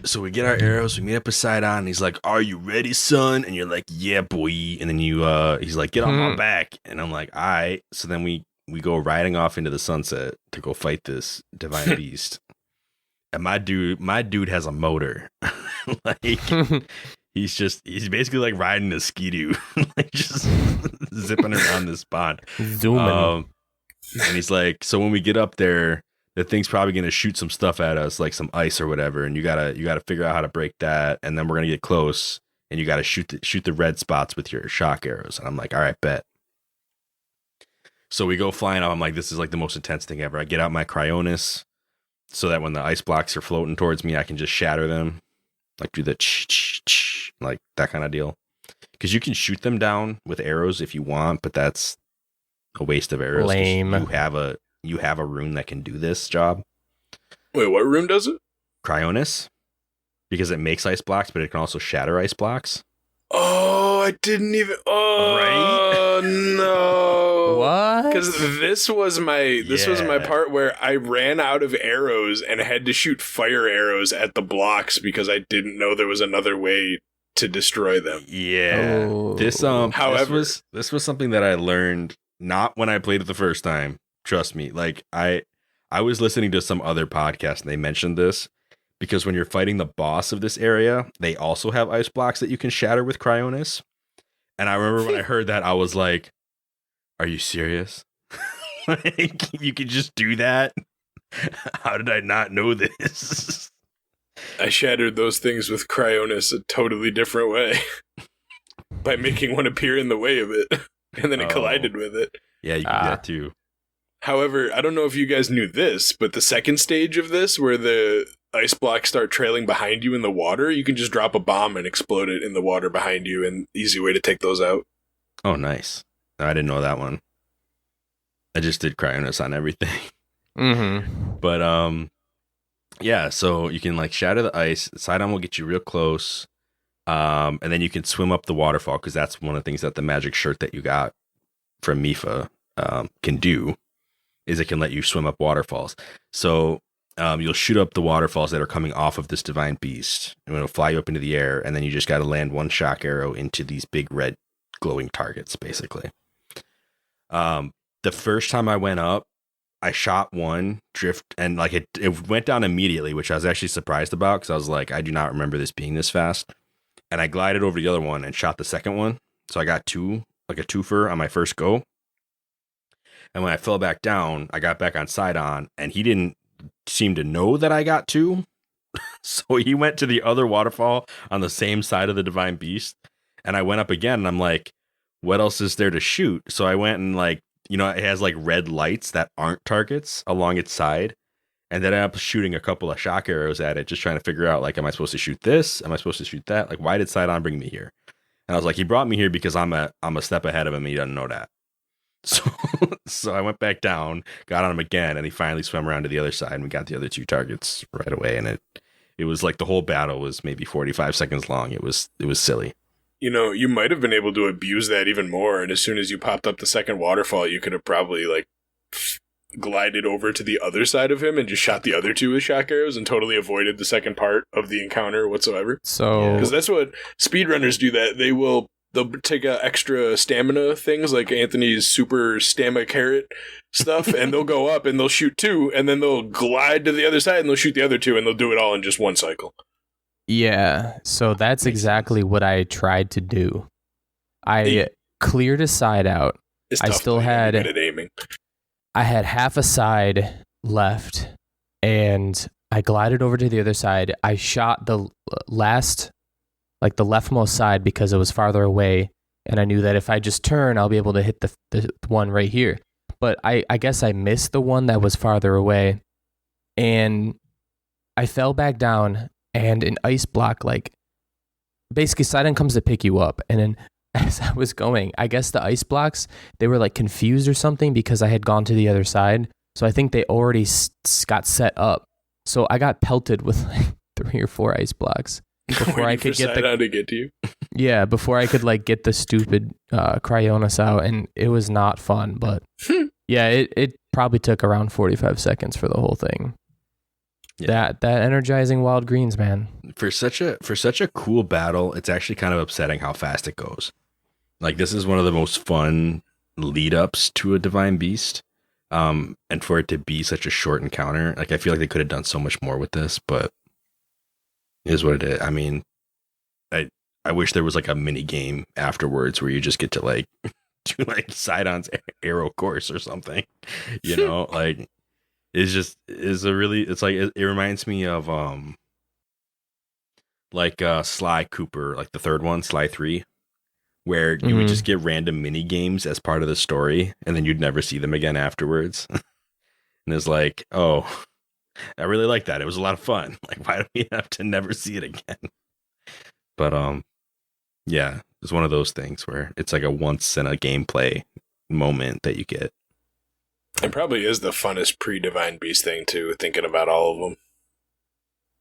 so we get our arrows, we meet up with Sidon, and he's like, "Are you ready, son?" And you're like, "Yeah, boy." And then he's like, "Get on my back," and I'm like, "All right." So then we go riding off into the sunset to go fight this divine beast. And my dude has a motor, like he's basically like riding a skidoo, like just zipping around this pond, zooming. And he's like, so when we get up there, the thing's probably going to shoot some stuff at us, like some ice or whatever, and you gotta figure out how to break that, and then we're gonna get close, and you gotta shoot the red spots with your shock arrows. And I'm like, all right, bet. So we go flying up. I'm like, this is like the most intense thing ever. I get out my Cryonis so that when the ice blocks are floating towards me, I can just shatter them, like do the like that kind of deal. Because you can shoot them down with arrows if you want, but that's a waste of arrows. Lame. You have a rune that can do this job. Wait, what rune does it? Cryonis. Because it makes ice blocks, but it can also shatter ice blocks. Oh, I didn't even... Oh, right? No. What? Because this was my part where I ran out of arrows and had to shoot fire arrows at the blocks because I didn't know there was another way to destroy them. Yeah. Oh. However, this was something that I learned not when I played it the first time. Trust me, like I was listening to some other podcast and they mentioned this because when you're fighting the boss of this area, they also have ice blocks that you can shatter with Cryonis. And I remember when I heard that, I was like, are you serious? Like, you could just do that? How did I not know this? I shattered those things with Cryonis a totally different way by making one appear in the way of it. and then it collided with it. Yeah, you can do that too. However, I don't know if you guys knew this, but the second stage of this, where the ice blocks start trailing behind you in the water, you can just drop a bomb and explode it in the water behind you, and easy way to take those out. Oh, nice. I didn't know that one. I just did Cryonis on everything. Mm-hmm. But, yeah, so you can, like, shatter the ice. Sidon will get you real close. And then you can swim up the waterfall, because that's one of the things that the magic shirt that you got from Mipha can do, is it can let you swim up waterfalls. So you'll shoot up the waterfalls that are coming off of this divine beast, and it'll fly you up into the air, and then you just got to land one shock arrow into these big red glowing targets, basically. The first time I went up, I shot one drift, and like it went down immediately, which I was actually surprised about, because I was like, I do not remember this being this fast. And I glided over the other one and shot the second one, so I got two, like a twofer on my first go. And when I fell back down, I got back on Sidon, and he didn't seem to know that I got two. So he went to the other waterfall on the same side of the divine beast, and I went up again, and I'm like, what else is there to shoot? So I went and, like, you know, it has like red lights that aren't targets along its side. And then I ended up shooting a couple of shock arrows at it, just trying to figure out, like, am I supposed to shoot this? Am I supposed to shoot that? Like, why did Sidon bring me here? And I was like, he brought me here because I'm a step ahead of him, and he doesn't know that. So I went back down, got on him again, and he finally swam around to the other side, and we got the other two targets right away. And it was like the whole battle was maybe 45 seconds long. It was silly. You know, you might have been able to abuse that even more, and as soon as you popped up the second waterfall, you could have probably, like, glided over to the other side of him and just shot the other two with shock arrows and totally avoided the second part of the encounter whatsoever. So, because that's what speedrunners do. That they'll take extra stamina things, like Anthony's super stamina carrot stuff, and they'll go up and they'll shoot two, and then they'll glide to the other side and they'll shoot the other two, and they'll do it all in just one cycle. Yeah, so that's exactly what I tried to do. I cleared a side out. I still had good at aiming. I had half a side left, and I glided over to the other side. I shot the last, like the leftmost side, because it was farther away, and I knew that if I just turn, I'll be able to hit the one right here. But I guess I missed the one that was farther away, and I fell back down, and an ice block, like, basically Sidon comes to pick you up, and then as I was going, I guess the ice blocks, they were like confused or something, because I had gone to the other side. So I think they already got set up. So I got pelted with like 3 or 4 ice blocks before I could get to get to you. Yeah, before I could like get the stupid Cryonis out, and it was not fun. But yeah, it probably took around 45 seconds for the whole thing. Yeah. That energizing wild greens, man. For such a cool battle, it's actually kind of upsetting how fast it goes. Like, this is one of the most fun lead ups to a divine beast. And for it to be such a short encounter, like, I feel like they could have done so much more with this, but it is what it is. I mean, I wish there was like a mini game afterwards where you just get to like do like Sidon's arrow course or something, you know, like it's like it reminds me of Sly Cooper, like the third one, Sly 3, where you would just get random mini games as part of the story, and then you'd never see them again afterwards. And it's like, oh, I really like that. It was a lot of fun. Like, why do we have to never see it again? But yeah, it's one of those things where it's like a once in a gameplay moment that you get. It probably is the funnest pre-Divine Beast thing too, thinking about all of them.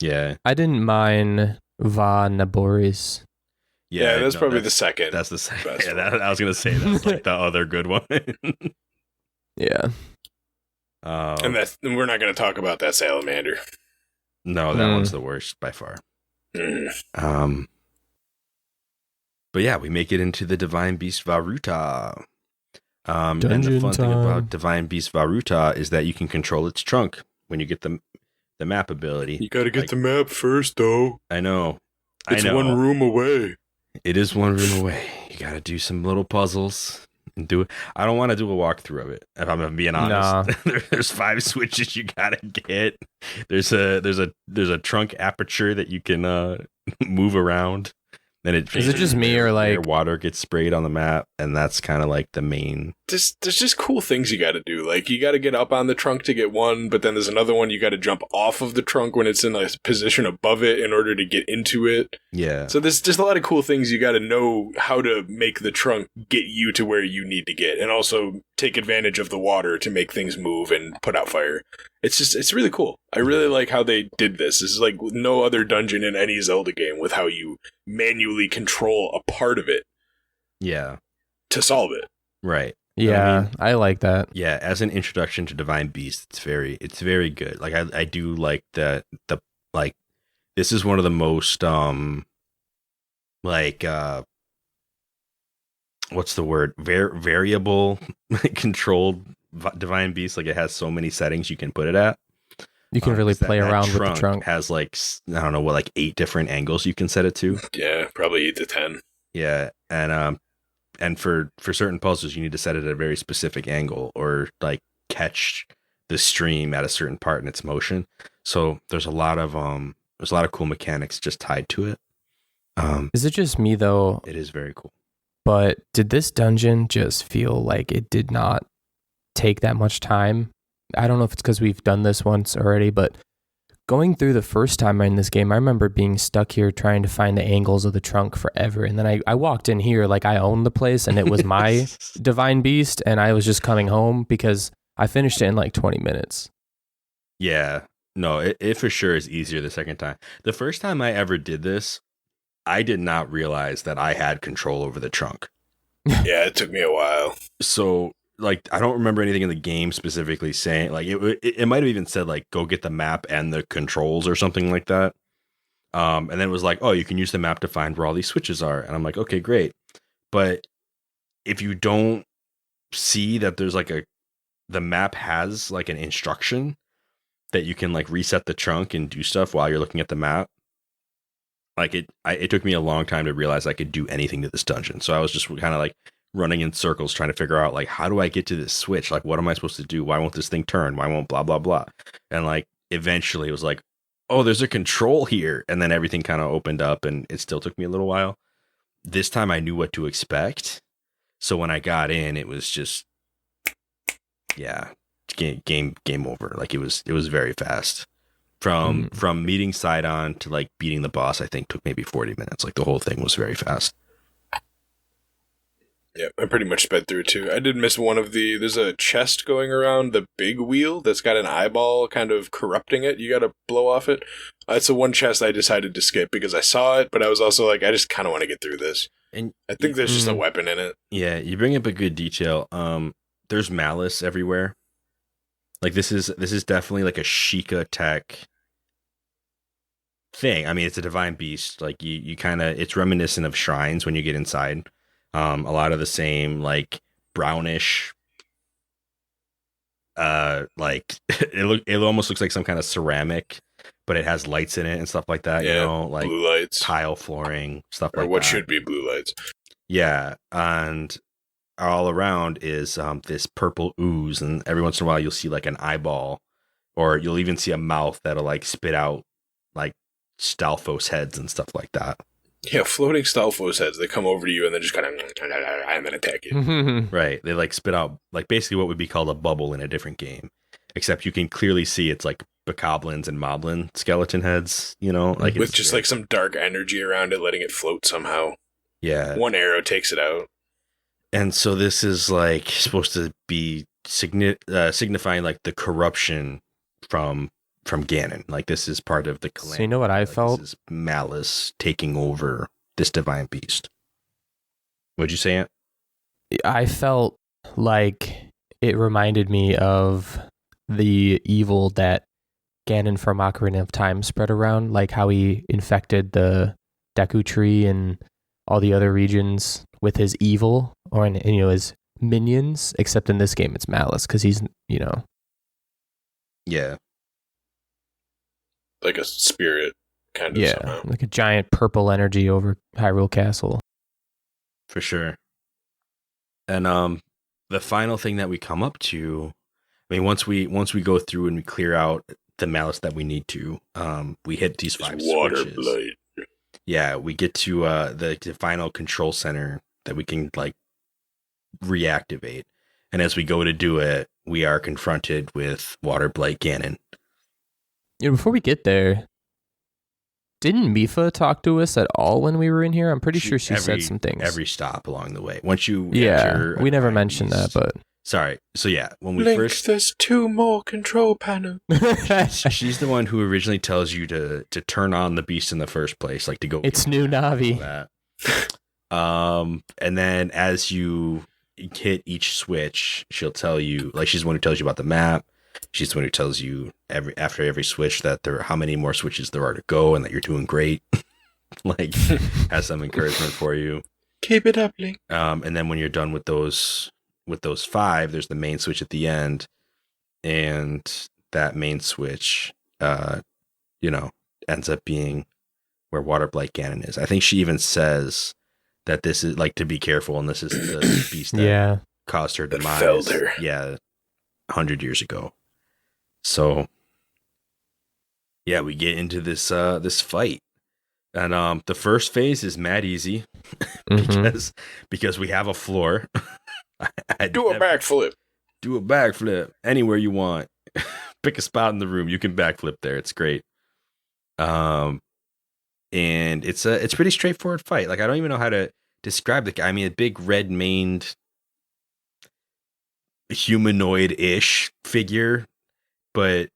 Yeah, I didn't mind Vah Naboris. Yeah, that's probably the second. That's the second. Yeah, I was gonna say that's like the other good one. Yeah. And we're not going to talk about that salamander. No, that one's the worst by far. But yeah, we make it into the Divine Beast Vah Ruta. And the fun thing about Divine Beast Vah Ruta is that you can control its trunk when you get the map ability. You got to get the map first, though. I know. It's 1 room away. It is 1 room away. You got to do some little puzzles. And do it. I don't want to do a walkthrough of it, if I'm being honest. Nah. There's 5 switches you gotta get. There's a trunk aperture that you can move around. Then it is it just me or like where water gets sprayed on the map, and that's kind of like the main. There's just cool things you got to do. Like you got to get up on the trunk to get one, but then there's another one you got to jump off of the trunk when it's in a position above it in order to get into it. Yeah. So there's just a lot of cool things you got to know how to make the trunk get you to where you need to get, and also take advantage of the water to make things move and put out fire. It's really cool. I really like how they did this. This is like no other dungeon in any Zelda game with how you manually control a part of it. Yeah. To solve it. Right. Yeah, I mean, I like that. Yeah, as an introduction to Divine Beast, it's very good. Like I do like the like this is one of the most what's the word? Variable controlled Divine Beast. Like it has so many settings you can put it at. You can really play around with the trunk. Has like I don't know what, like 8 different angles you can set it to. Yeah, probably 8 to 10. Yeah, and for certain puzzles you need to set it at a very specific angle or like catch the stream at a certain part in its motion. So there's a lot of cool mechanics just tied to it. Is it just me though? It is very cool. But did this dungeon just feel like it did not take that much time? I don't know if it's because we've done this once already, but going through the first time in this game, I remember being stuck here trying to find the angles of the trunk forever. And then I walked in here like I owned the place and it was my Divine Beast, and I was just coming home because I finished it in like 20 minutes. Yeah. No, it for sure is easier the second time. The first time I ever did this, I did not realize that I had control over the trunk. Yeah, it took me a while. So like I don't remember anything in the game specifically saying like it might have even said like go get the map and the controls or something like that. And then it was like, oh, you can use the map to find where all these switches are. And I'm like, okay, great. But if you don't see that there's like the map has like an instruction that you can like reset the trunk and do stuff while you're looking at the map. Like it took me a long time to realize I could do anything to this dungeon. So I was just kind of like running in circles trying to figure out like how do I get to this switch? Like what am I supposed to do? Why won't this thing turn? Why won't blah blah blah? And like eventually it was like, oh, there's a control here, and then everything kind of opened up, and it still took me a little while. This time I knew what to expect, so when I got in, it was just game over. Like it was very fast. From meeting Sidon to like beating the boss, I think took maybe 40 minutes. Like the whole thing was very fast. Yeah, I pretty much sped through too. I did miss one of there's a chest going around the big wheel that's got an eyeball kind of corrupting it. You got to blow off it. It's the one chest I decided to skip because I saw it, but I was also like, I just kind of want to get through this. And I think there's just a weapon in it. Yeah, you bring up a good detail. There's malice everywhere. Like this is definitely like a Sheikah tech thing. I mean, it's a Divine Beast. Like you kind of, it's reminiscent of shrines when you get inside. A lot of the same like brownish like it almost looks like some kind of ceramic, but it has lights in it and stuff like that. Yeah, you know, like blue lights, tile flooring, stuff like that. Or what should be blue lights. Yeah, and all around is this purple ooze, and every once in a while you'll see like an eyeball, or you'll even see a mouth that'll like spit out like Stalfos heads and stuff like that. Yeah, floating Stalfos heads. They come over to you and then just kind of and then attack you. Right. They like spit out like basically what would be called a bubble in a different game, except you can clearly see it's like bokoblins and moblin skeleton heads. You know, like with just like some dark energy around it, letting it float somehow. Yeah. One arrow takes it out. And so this is like supposed to be signifying like the corruption from Ganon. Like this is part of the calamity. So you know what I felt? This is malice taking over this Divine Beast. What'd you say, Ant? I felt like it reminded me of the evil that Ganon from Ocarina of Time spread around, like how he infected the Deku Tree and all the other regions with his evil, or his minions. Except in this game, it's malice because he's Yeah. Like a spirit, kind of. Yeah, somehow. like a giant purple energy over Hyrule Castle. For sure. And the final thing that we come up to, I mean, once we go through and we clear out the malice that we need to, we hit these 5 water switches. blade. Yeah, we get to the final control center that we can like reactivate. And as we go to do it, we are confronted with Water Blight Ganon. Yeah, before we get there, didn't Mipha talk to us at all when we were in here? I'm pretty sure she said some things. Every stop along the way. Once you we never mentioned that, but sorry. So yeah, when we Link, there's 2 more control panels. she's the one who originally tells you to turn on the beast in the first place, like to go. It's new Navi. And then as you hit each switch, she'll tell you, like, she's the one who tells you about the map. She's the one who tells you after every switch that how many more switches there are to go and that you're doing great. Like, has some encouragement for you. Keep it up, Link. And then when you're done with those 5, there's the main switch at the end, and that main switch, ends up being where Water Blight Ganon is. I think she even says that this is like to be careful, and this is the beast that caused her demise. Felled her. Yeah, 100 years ago. So, yeah, we get into this fight, and the first phase is mad easy because we have a floor. Do a backflip. Do a backflip anywhere you want. Pick a spot in the room. You can backflip there. It's great. And it's a pretty straightforward fight. Like, I don't even know how to describe the guy. I mean, a big red-maned humanoid-ish figure, but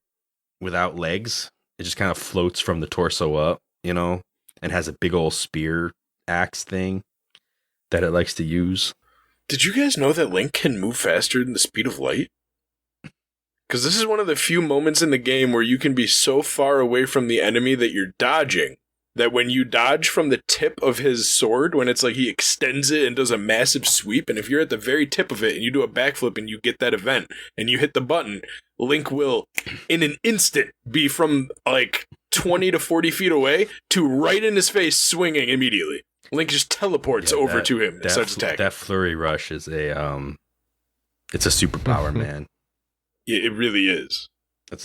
without legs. It just kind of floats from the torso up, and has a big old spear axe thing that it likes to use. Did you guys know that Link can move faster than the speed of light? Because this is one of the few moments in the game where you can be so far away from the enemy that you're dodging, that when you dodge from the tip of his sword, when it's like he extends it and does a massive sweep, and if you're at the very tip of it and you do a backflip and you get that event and you hit the button, Link will, in an instant, be from like 20 to 40 feet away to right in his face, swinging immediately. Link just teleports over to him and starts attacking. That flurry rush is it's a superpower, man. Yeah, it really is.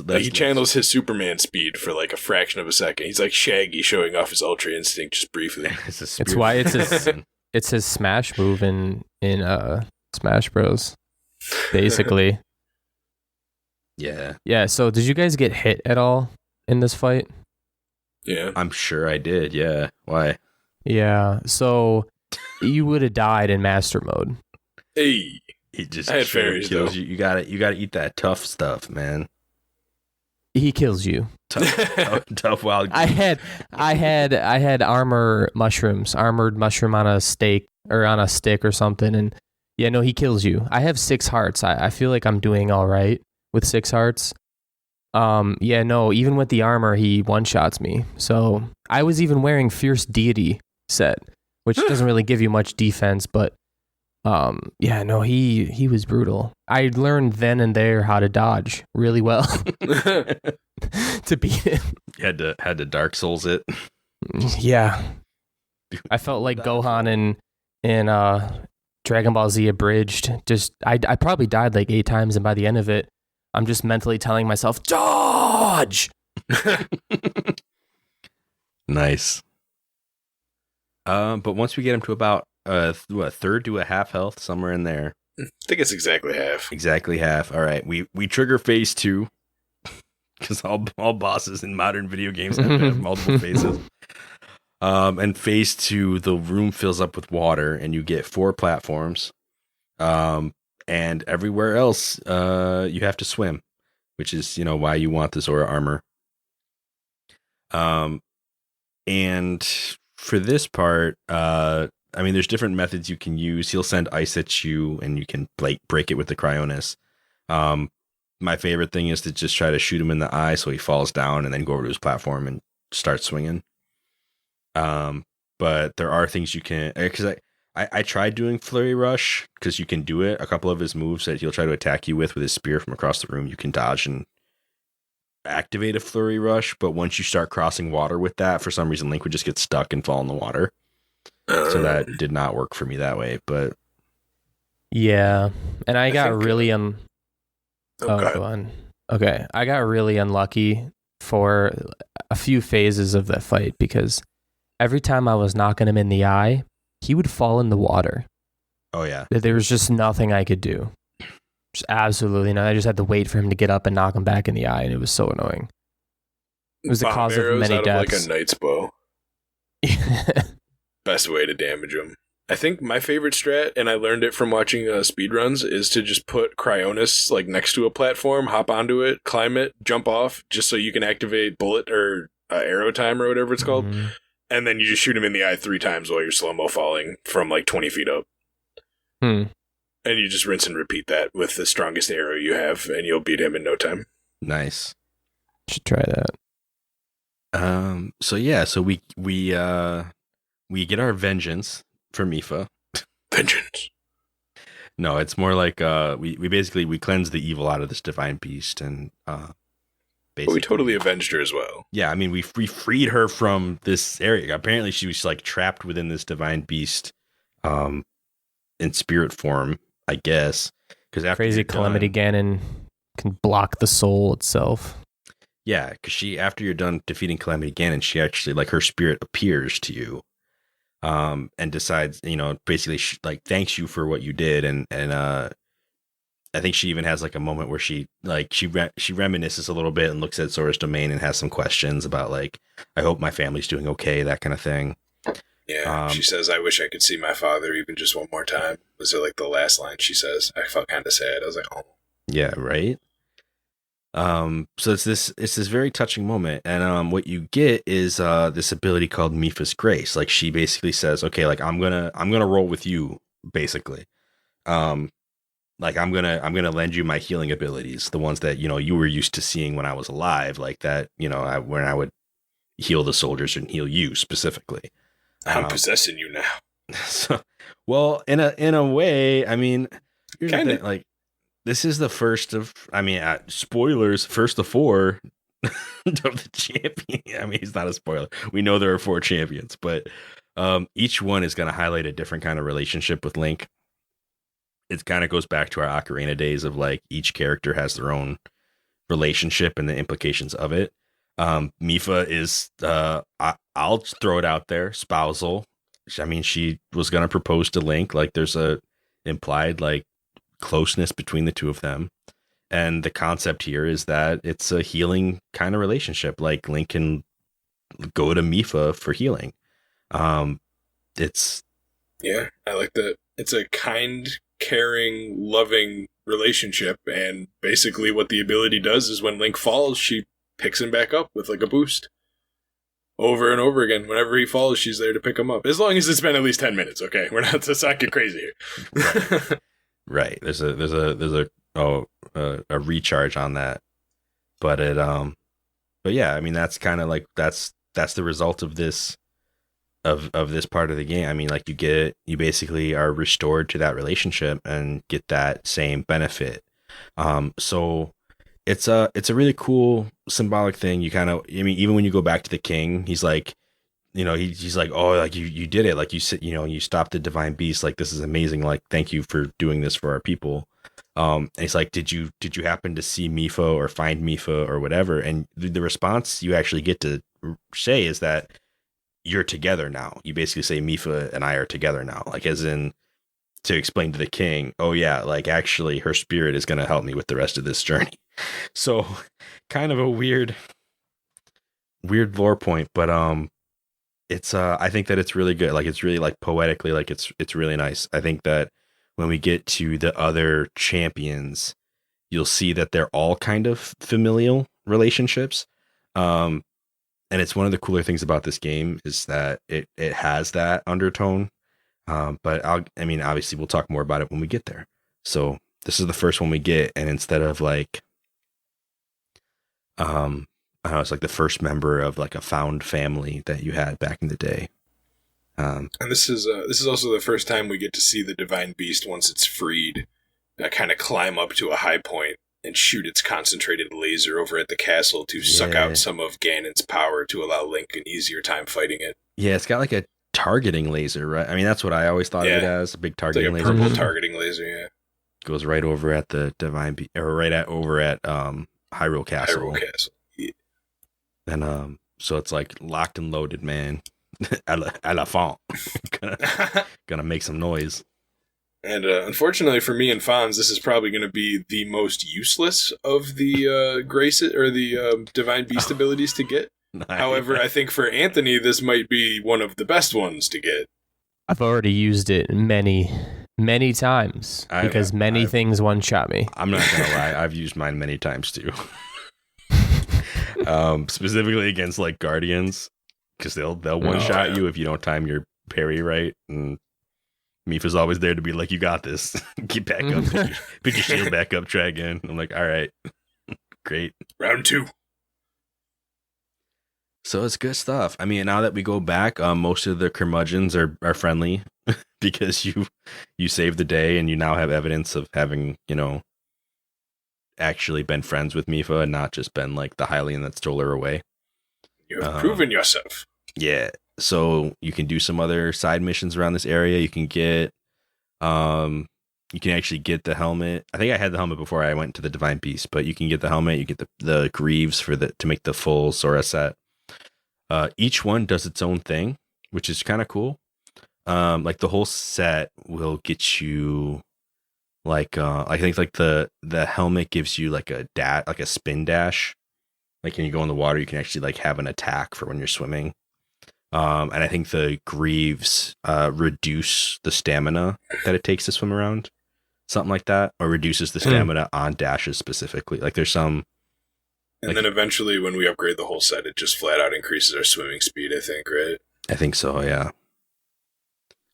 He channels his Superman speed for like a fraction of a second. He's like Shaggy showing off his Ultra Instinct just briefly. It's why it's his smash move in Smash Bros. Basically. Yeah. Yeah, so did you guys get hit at all in this fight? Yeah. I'm sure I did, yeah. Why? Yeah, so you would have died in master mode. Hey. He just I had fairies, kills you. You gotta eat that tough stuff, man. He kills you. Tough wild. I had armored mushroom on a steak or on a stick or something, and yeah, no, he kills you. I have 6 hearts. I feel like I'm doing all right with 6 hearts. Yeah, no, even with the armor, he one-shots me. So I was even wearing Fierce Deity set, which doesn't really give you much defense, but yeah, no, he was brutal. I learned then and there how to dodge really well to beat him. You had to Dark Souls it. Yeah. I felt like Gohan in Dragon Ball Z Abridged. Just I probably died like 8 times, and by the end of it, I'm just mentally telling myself, dodge! Nice. But once we get him to about a third to a half health, somewhere in there. I think it's exactly half. Exactly half. All right, we trigger phase 2 because all bosses in modern video games have to have multiple phases. And phase 2, the room fills up with water, and you get 4 platforms. And everywhere else, you have to swim, which is why you want the Zora armor. And for this part, I mean, there's different methods you can use. He'll send ice at you, and you can break it with the Cryonis. My favorite thing is to just try to shoot him in the eye so he falls down, and then go over to his platform and start swinging. But there are things you can, because I tried doing Flurry Rush because you can do it. A couple of his moves that he'll try to attack you with his spear from across the room, you can dodge and activate a Flurry Rush. But once you start crossing water with that, for some reason, Link would just get stuck and fall in the water. So that did not work for me that way. But yeah, and I got really go on. Okay, I got really unlucky for a few phases of that fight because every time I was knocking him in the eye, he would fall in the water. Oh, yeah. There was just nothing I could do. Just absolutely not. I just had to wait for him to get up and knock him back in the eye, and it was so annoying. It was the cause of many out deaths. Of like a knight's bow. Best way to damage him. I think my favorite strat, and I learned it from watching speedruns, is to just put Cryonis like next to a platform, hop onto it, climb it, jump off, just so you can activate bullet or arrow time or whatever it's called, and then you just shoot him in the eye 3 times while you're slow-mo falling from like 20 feet up. And you just rinse and repeat that with the strongest arrow you have, and you'll beat him in no time. Nice. Should try that. So we get our vengeance for Mipha. Vengeance. No, it's more like we basically cleanse the evil out of this divine beast, and basically, but we totally avenged her as well. Yeah, I mean we freed her from this area. Apparently, she was like trapped within this divine beast, in spirit form, I guess. Because after crazy Calamity Ganon can block the soul itself. Yeah, because after you're done defeating Calamity Ganon, she actually like her spirit appears to you. And decides, basically thanks you for what you did. And I think she even has like a moment where she reminisces a little bit and looks at Zora's domain and has some questions about like, I hope my family's doing okay, that kind of thing. Yeah. She says, I wish I could see my father even just one more time. Was it like the last line she says? I felt kind of sad. I was like, oh. Yeah. Right. So it's this very touching moment, and what you get is this ability called Mipha's Grace. Like she basically says, okay, like I'm gonna roll with you, basically. Like I'm gonna lend you my healing abilities, the ones that you were used to seeing when I was alive, like that when I would heal the soldiers and heal you specifically. I'm possessing you now. So, well, in a way, I mean, here's the thing, like. This is the first of, spoilers, first of 4 of the champion. I mean, it's not a spoiler. We know there are 4 champions, but each one is going to highlight a different kind of relationship with Link. It kind of goes back to our Ocarina days of like each character has their own relationship and the implications of it. Mipha is, I'll throw it out there, spousal. I mean, she was going to propose to Link. Like there's a implied like closeness between the two of them, and the concept here is that it's a healing kind of relationship. Like Link can go to Mipha for healing. It's I like that. It's a kind, caring, loving relationship, and basically what the ability does is when Link falls, she picks him back up with like a boost over and over again. Whenever he falls, she's there to pick him up, as long as it's been at least 10 minutes. Okay, we're not to get crazy here. Right. There's a recharge on that, but yeah, I mean, that's kind of like, that's the result of this, of this part of the game. I mean, like you basically are restored to that relationship and get that same benefit. So it's a really cool symbolic thing. You kind of, I mean, even when you go back to the king, he's like, he's like, oh, like you did it. Like you said, you stopped the divine beast. Like, this is amazing. Like, thank you for doing this for our people. And he's like, did you happen to see Mipha or find Mipha or whatever? And the response you actually get to say is that you're together now. You basically say Mipha and I are together now. Like, as in to explain to the king, oh yeah, like actually her spirit is going to help me with the rest of this journey. So kind of a weird lore point, but, it's I think that it's really good. Like it's really like poetically, like it's really nice. I think that when we get to the other champions, you'll see that they're all kind of familial relationships. And it's one of the cooler things about this game is that it has that undertone. But obviously we'll talk more about it when we get there. So this is the first one we get, and instead of like I don't know, it's like the first member of like a found family that you had back in the day. And this is also the first time we get to see the divine beast once it's freed, kind of climb up to a high point and shoot its concentrated laser over at the castle to suck out some of Ganon's power to allow Link an easier time fighting it. Yeah, it's got like a targeting laser, right? I mean, that's what I always thought of it as, a big targeting laser. Purple targeting laser, yeah. Goes right over at the divine beast, or over at Hyrule Castle. Hyrule Castle. Yeah. And so it's like locked and loaded, man. à la font. gonna make some noise. And unfortunately for me and Fonz, this is probably going to be the most useless of the graces or the divine beast abilities to get. However, I think for Anthony, this might be one of the best ones to get. I've already used it many times because many things one-shot me. I'm not gonna lie, I've used mine many times too. Specifically against like guardians, because they'll one-shot you if you don't time your parry right, and Mipha's always there to be like, you got this. Get back up. Pick your shield back up. Try again. I'm like, all right. Great. Round 2. So it's good stuff. I mean, now that we go back, most of the curmudgeons are friendly because you saved the day and you now have evidence of having, actually been friends with Mipha and not just been like the Hylian that stole her away. You have proven yourself. Yeah. So you can do some other side missions around this area. You can get, you can actually get the helmet. I think I had the helmet before I went to the Divine Beast, but you can get the helmet. You get the greaves to make the full Zora set. Each one does its own thing, which is kind of cool. Like the whole set will get you like, I think like the helmet gives you like a spin dash. Like when you go in the water, you can actually like have an attack for when you're swimming. And I think the greaves reduce the stamina that it takes to swim around, something like that, or reduces the stamina on dashes specifically. Like there's some. And then eventually, when we upgrade the whole set, it just flat out increases our swimming speed. I think, right? I think so. Yeah.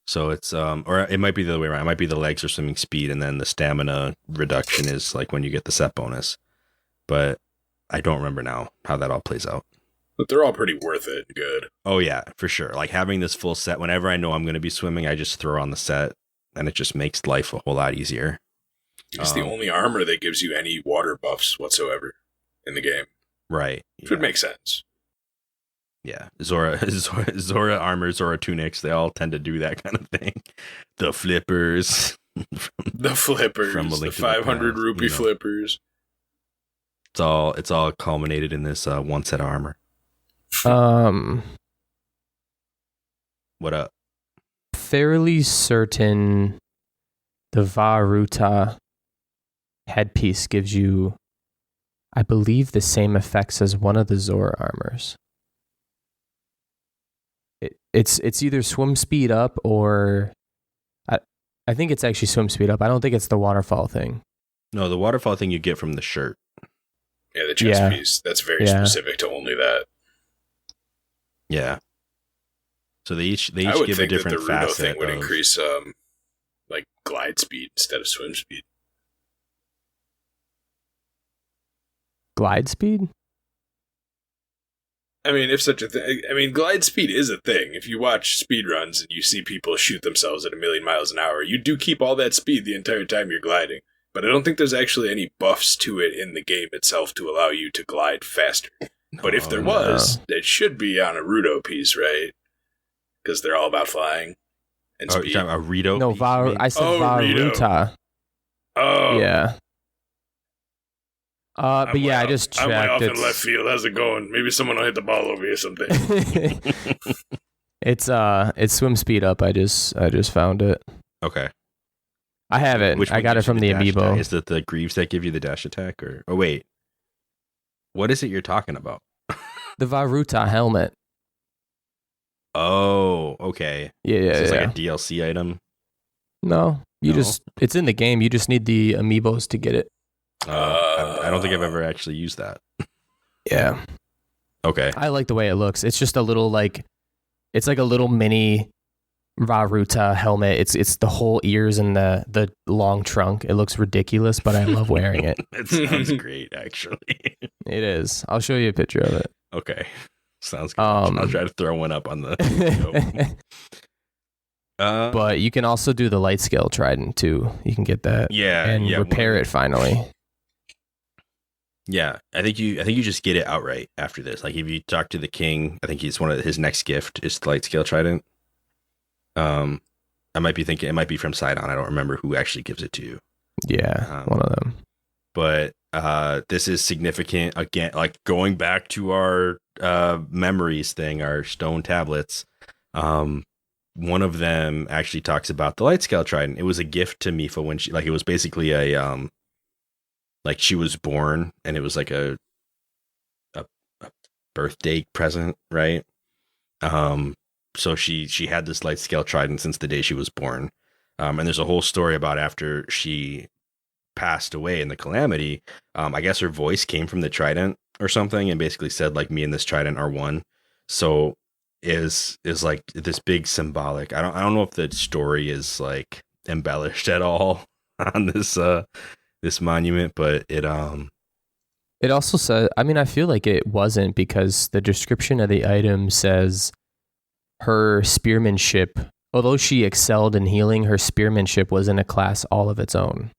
So it's or it might be the other way around. It might be the legs or swimming speed, and then the stamina reduction is like when you get the set bonus. But I don't remember now how that all plays out. But they're all pretty worth it. Good. Oh, yeah, for sure. Like having this full set, whenever I know I'm going to be swimming, I just throw on the set and it just makes life a whole lot easier. It's the only armor that gives you any water buffs whatsoever in the game. Right. Which would make sense. Yeah. Zora armor, Zora tunics, they all tend to do that kind of thing. The flippers. The 500 rupee flippers. It's all culminated in this one set of armor. What up? Fairly certain the Vah Ruta headpiece gives you, I believe, the same effects as one of the Zora armors. It's either swim speed up or I think it's actually swim speed up. I don't think it's the waterfall thing. No, the waterfall thing you get from the shirt. Yeah, the chest piece. That's very specific to only that. Yeah. So they each give a different facet. I would think that the Ruto thing would increase like glide speed instead of swim speed. Glide speed? I mean, if such a thing. I mean, glide speed is a thing. If you watch speedruns and you see people shoot themselves at 1,000,000 miles an hour, you do keep all that speed the entire time you're gliding. But I don't think there's actually any buffs to it in the game itself to allow you to glide faster. But if there was, it should be on a Ruto piece, right? Because they're all about flying and speed. A Ruto? No, I said Vah Ruta. Oh. Yeah. But yeah, I just checked. I'm way off in left field. How's it going? Maybe someone will hit the ball over here someday. It's swim speed up. I just found it. Okay. I have it. I got it from the amiibo. Is that the greaves that give you the dash attack, or wait, what is it you're talking about? The Vah Ruta helmet. Oh, okay. Yeah. It's like a DLC item. No, it's in the game. You just need the amiibos to get it. I don't think I've ever actually used that. Yeah. Okay. I like the way it looks. It's just a little it's like a little mini Vah Ruta helmet. It's the whole ears and the long trunk. It looks ridiculous, but I love wearing it. It sounds great, actually. It is. I'll show you a picture of it. Okay. Sounds good. I'll try to throw one up on the but you can also do the light scale trident too. You can get that. And repair it finally. Yeah, I think you just get it outright after this. Like if you talk to the king, I think he's one of his next gift is the light scale trident. I might be thinking it might be from Sidon. I don't remember who actually gives it to you. Yeah, one of them. But this is significant again. Like going back to our memories thing, our stone tablets. One of them actually talks about the light scale trident. It was a gift to Mipha when she, like, it was basically a like she was born, and it was like a birthday present, right? So she had this light scale trident since the day she was born. And there's a whole story about after she passed away in the calamity. I guess her voice came from the trident or something, and basically said, like, me and this trident are one. So is like this big symbolic. I don't know if the story is like embellished at all on this monument, but it also says, I mean, I feel like it wasn't, because the description of the item says her spearmanship, although she excelled in healing, her spearmanship was in a class all of its own.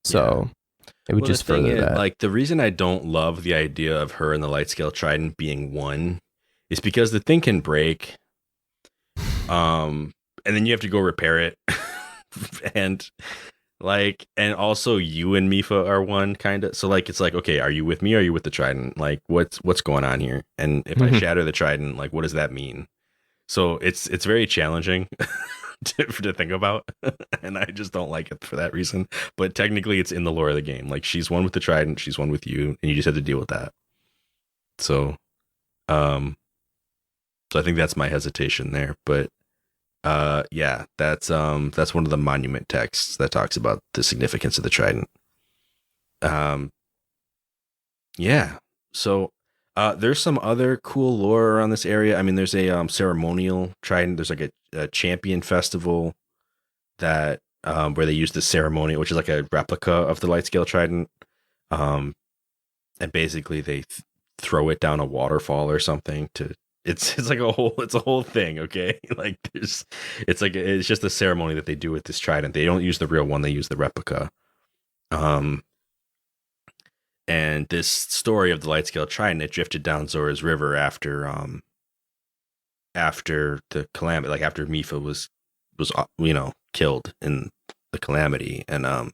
So it would just further that. Like, the reason I don't love the idea of her and the light scale trident being one is because the thing can break. And then you have to go repair it. and also you and Mipha are one, kind of. So, like, it's like, okay, are you with me or are you with the trident? Like, what's going on here? And if I shatter the trident, like, what does that mean? So it's very challenging to think about, and I just don't like it for that reason. But technically, it's in the lore of the game. Like, she's one with the trident, she's one with you, and you just have to deal with that. So, so I think that's my hesitation there. But yeah, that's one of the monument texts that talks about the significance of the trident. Yeah. So there's some other cool lore around this area. I mean, there's a ceremonial trident. There's like a champion festival that where they use the ceremonial, which is like a replica of the light scale trident. And basically they throw it down a waterfall or something to. It's like a whole thing, okay? Like, it's just a ceremony that they do with this trident. They don't use the real one, they use the replica. And this story of the light scale trident, it drifted down Zora's river after the calamity, like after Mipha was killed in the calamity. And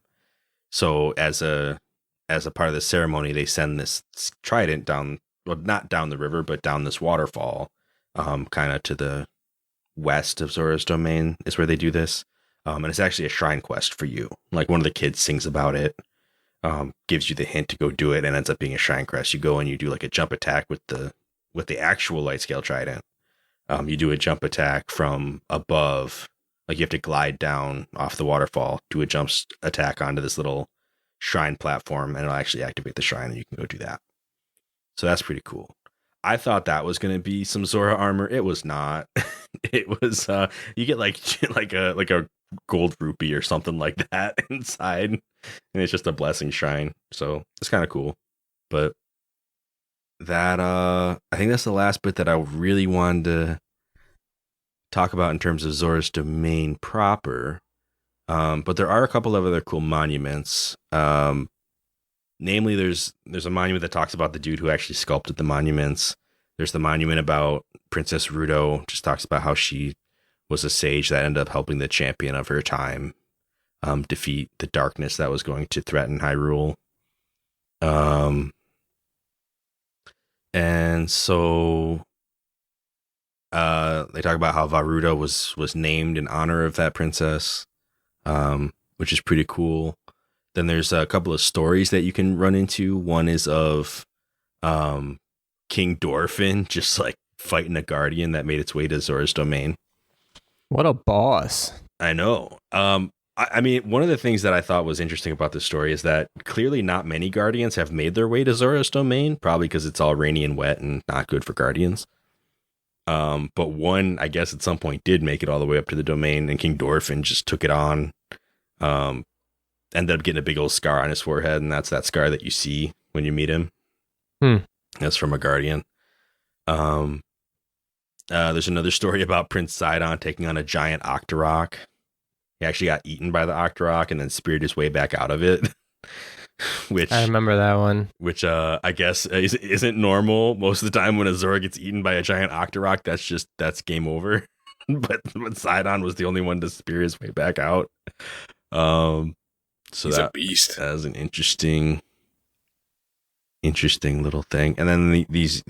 so as a part of the ceremony, they send this trident down. Well, not down the river, but down this waterfall, kind of to the west of Zora's domain is where they do this. And it's actually a shrine quest for you. Like, one of the kids sings about it, gives you the hint to go do it, and ends up being a shrine quest. You go and you do like a jump attack with the actual light scale trident. You do a jump attack from above, like you have to glide down off the waterfall, do a jump attack onto this little shrine platform, and it'll actually activate the shrine, and you can go do that. So that's pretty cool. I thought that was going to be some Zora armor. It was not. It was you get like a gold rupee or something like that inside, and it's just a blessing shrine. So it's kind of cool. But that I think that's the last bit that I really wanted to talk about in terms of Zora's domain proper. But there are a couple of other cool monuments. Namely, there's a monument that talks about the dude who actually sculpted the monuments. There's the monument about Princess Ruta, just talks about how she was a sage that ended up helping the champion of her time defeat the darkness that was going to threaten Hyrule. And so they talk about how Vah Ruta was named in honor of that princess, which is pretty cool. Then there's a couple of stories that you can run into. One is of King Dorfin just like fighting a guardian that made its way to Zora's domain. What a boss. I know. I mean, one of the things that I thought was interesting about this story is that clearly not many guardians have made their way to Zora's domain, probably because it's all rainy and wet and not good for guardians. But one, I guess at some point did make it all the way up to the domain, and King Dorfin just took it on. Ended up getting a big old scar on his forehead, and that's that scar that you see when you meet him. That's from a guardian. There's another story about Prince Sidon taking on a giant Octorok. He actually got eaten by the Octorok and then speared his way back out of it. Which I remember that one. Which I guess isn't normal. Most of the time when a Zora gets eaten by a giant Octorok, that's game over. but Sidon was the only one to spear his way back out. So he's a beast. That was an interesting interesting little thing. And then these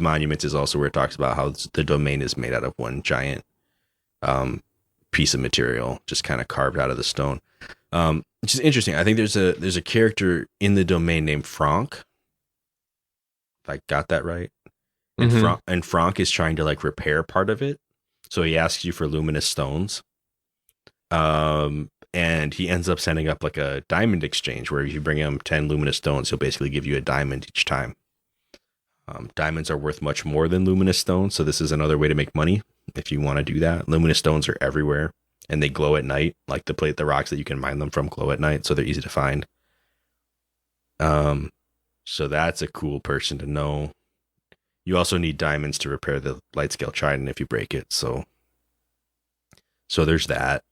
monuments is also where it talks about how the domain is made out of one giant piece of material, just kind of carved out of the stone. Which is interesting. I think there's a character in the domain named Franck. If I got that right. And Franck is trying to like repair part of it. So he asks you for luminous stones. And he ends up setting up like a diamond exchange where if you bring him 10 luminous stones, he'll basically give you a diamond each time. Diamonds are worth much more than luminous stones. So this is another way to make money if you want to do that. Luminous stones are everywhere and they glow at night. Like the rocks that you can mine them from glow at night. So they're easy to find. So that's a cool person to know. You also need diamonds to repair the light scale trident if you break it. So there's that.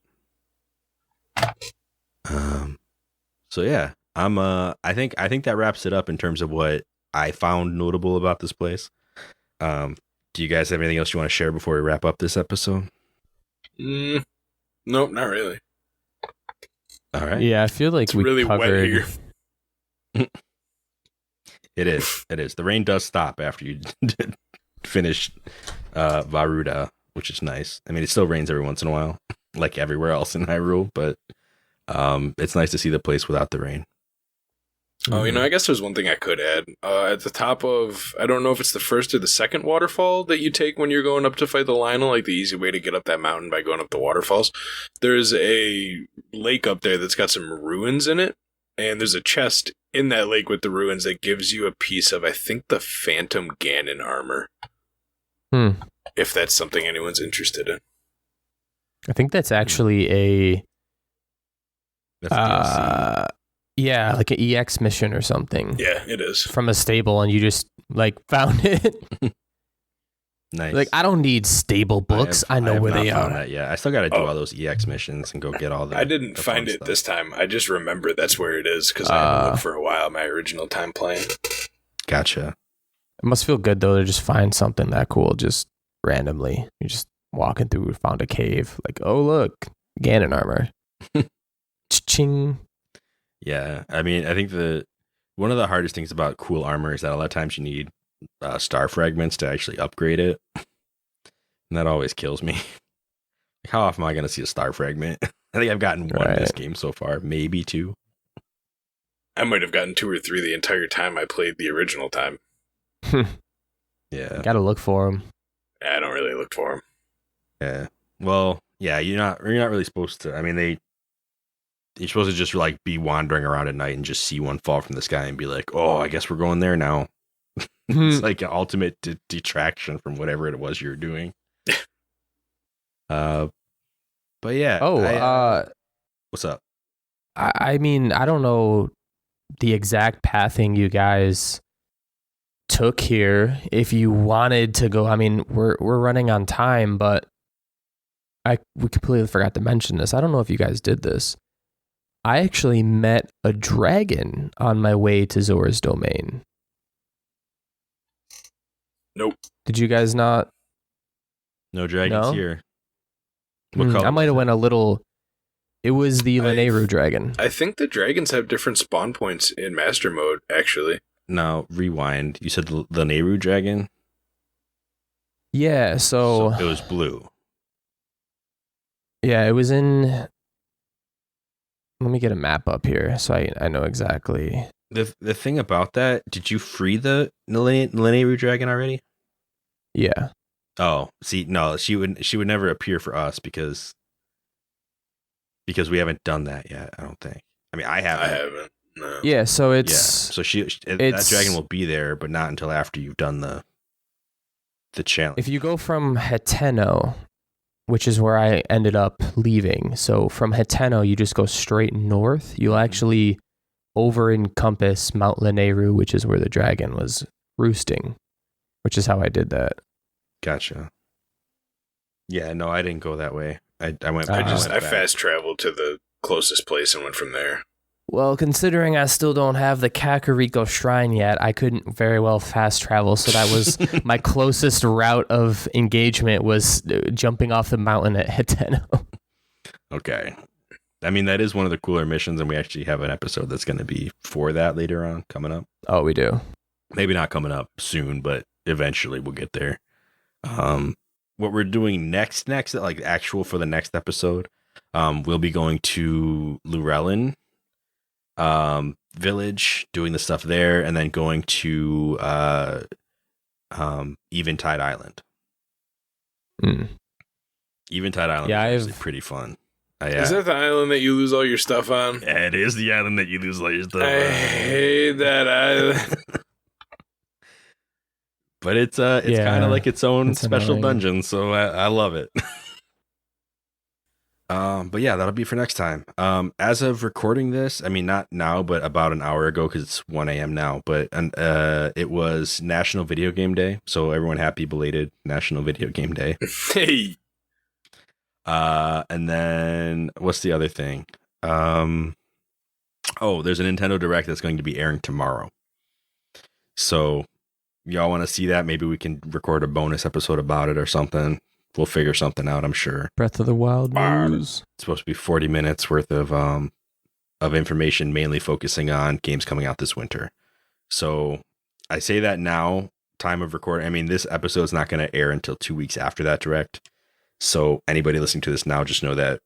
So yeah, I think that wraps it up in terms of what I found notable about this place. Do you guys have anything else you want to share before we wrap up this episode? Nope, not really. All right. Yeah, I feel like it's we really covered. wet here. It is. The rain does stop after you finish Vah Ruta, which is nice. I mean, it still rains every once in a while, like everywhere else in Hyrule, but it's nice to see the place without the rain. Oh, I guess there's one thing I could add. At the top of, I don't know if it's the first or the second waterfall that you take when you're going up to fight the Lionel, like the easy way to get up that mountain by going up the waterfalls. There's a lake up there that's got some ruins in it, and there's a chest in that lake with the ruins that gives you a piece of, I think, the Phantom Ganon armor. If that's something anyone's interested in. I think that's actually That's DLC. yeah, like an EX mission or something. Yeah, it is. From a stable, and you just like found it. Nice. Like, I don't need stable books. I know where they are. Yeah, I still got to do all those EX missions and go get all the. I didn't find it this time. I just remember that's where it is because I had looked for a while my original time playing. Gotcha. It must feel good though to just find something that cool just randomly. You're just walking through, found a cave. Like, oh look, Ganon armor. Ching. Yeah, I mean, I think one of the hardest things about cool armor is that a lot of times you need star fragments to actually upgrade it, and that always kills me. How often am I going to see a star fragment? I think I've gotten one this game so far, maybe two. I might have gotten 2 or 3 the entire time I played the original time. Yeah, Gotta look for them. I don't really look for them. Yeah. Well, yeah, you're not really supposed to. I mean, you're supposed to just like be wandering around at night and just see one fall from the sky and be like, oh, I guess we're going there now. It's like an ultimate detraction from whatever it was you were doing. But yeah. What's up? I mean, I don't know the exact pathing you guys took here. If you wanted to go, I mean, we're running on time, but we completely forgot to mention this. I don't know if you guys did this. I actually met a dragon on my way to Zora's domain. Nope. Did you guys not? No dragons here. I might have went a little. It was the Lanayru dragon. I think the dragons have different spawn points in Master Mode, actually. No, rewind. You said the Lanayru dragon? Yeah, so it was blue. Yeah, it was in. Let me get a map up here so I know exactly. The thing about that, did you free the Lanayru dragon already? Yeah. Oh, see, no, she would never appear for us because we haven't done that yet. I don't think. I mean, I haven't. No. Yeah, so it's so that dragon will be there, but not until after you've done the challenge. If you go from Heteno, which is where I ended up leaving, so from Heteno you just go straight north. You'll actually over encompass Mount Lanayru, which is where the dragon was roosting, which is how I did that. Gotcha. Yeah, no, I didn't go that way. I fast traveled to the closest place and went from there. Well, considering I still don't have the Kakariko Shrine yet, I couldn't very well fast travel, so that was my closest route of engagement was jumping off the mountain at Heteno. Okay. I mean, that is one of the cooler missions, and we actually have an episode that's going to be for that later on coming up. Oh, we do. Maybe not coming up soon, but eventually we'll get there. What we're doing next, like actual for the next episode, we'll be going to Llewellyn village, doing the stuff there, and then going to Eventide Island. Eventide Island is actually pretty fun. Is that the island that you lose all your stuff on? Yeah, it is the island that you lose all your stuff on. I hate that island. But it's kind of like its own special annoying. dungeon, so I love it. But yeah, that'll be for next time. As of recording this, I mean, not now, but about an hour ago, because it's 1 a.m. now, but it was National Video Game Day. So everyone happy belated National Video Game Day. Hey. And then what's the other thing? There's a Nintendo Direct that's going to be airing tomorrow. So y'all want to see that? Maybe we can record a bonus episode about it or something. We'll figure something out, I'm sure. Breath of the Wild news. It's supposed to be 40 minutes worth of information, mainly focusing on games coming out this winter. So I say that now, time of recording. I mean, this episode's not going to air until 2 weeks after that Direct. So anybody listening to this now, just know that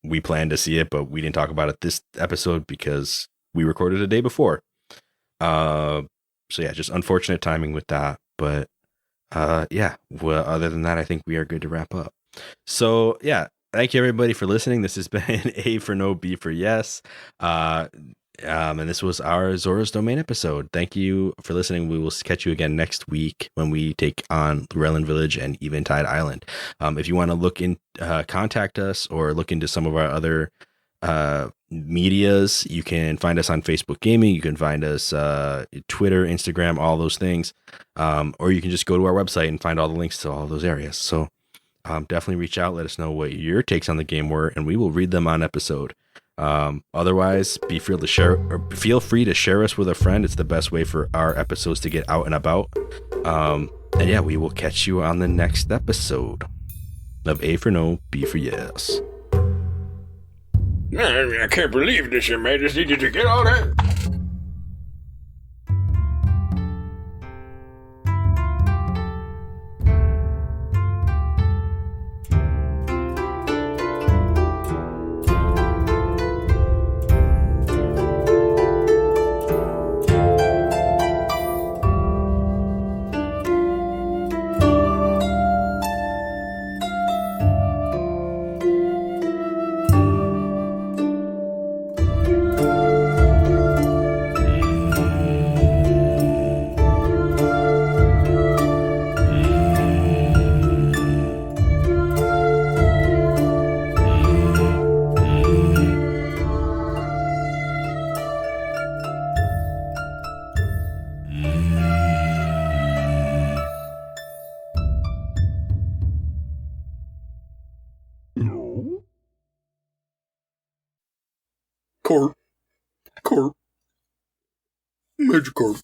we planned to see it, but we didn't talk about it this episode because we recorded a day before. So yeah, just unfortunate timing with that. But yeah, well, other than that, I think we are good to wrap up. So yeah, thank you everybody for listening. This has been A for No, B for Yes. And this was our Zora's Domain episode. Thank you for listening. We will catch you again next week when we take on Llewellyn Village and Eventide Island. If you want to look in, contact us or look into some of our other medias, you can find us on Facebook Gaming. You can find us Twitter, Instagram, all those things. Or you can just go to our website and find all the links to all those areas. So definitely reach out. Let us know what your takes on the game were, and we will read them on episode. Otherwise, feel free to share us with a friend. It's the best way for our episodes to get out and about. And yeah, we will catch you on the next episode of A for No, B for Yes. I can't believe this, Your Majesty. Did you get all that? Court. Magic Court.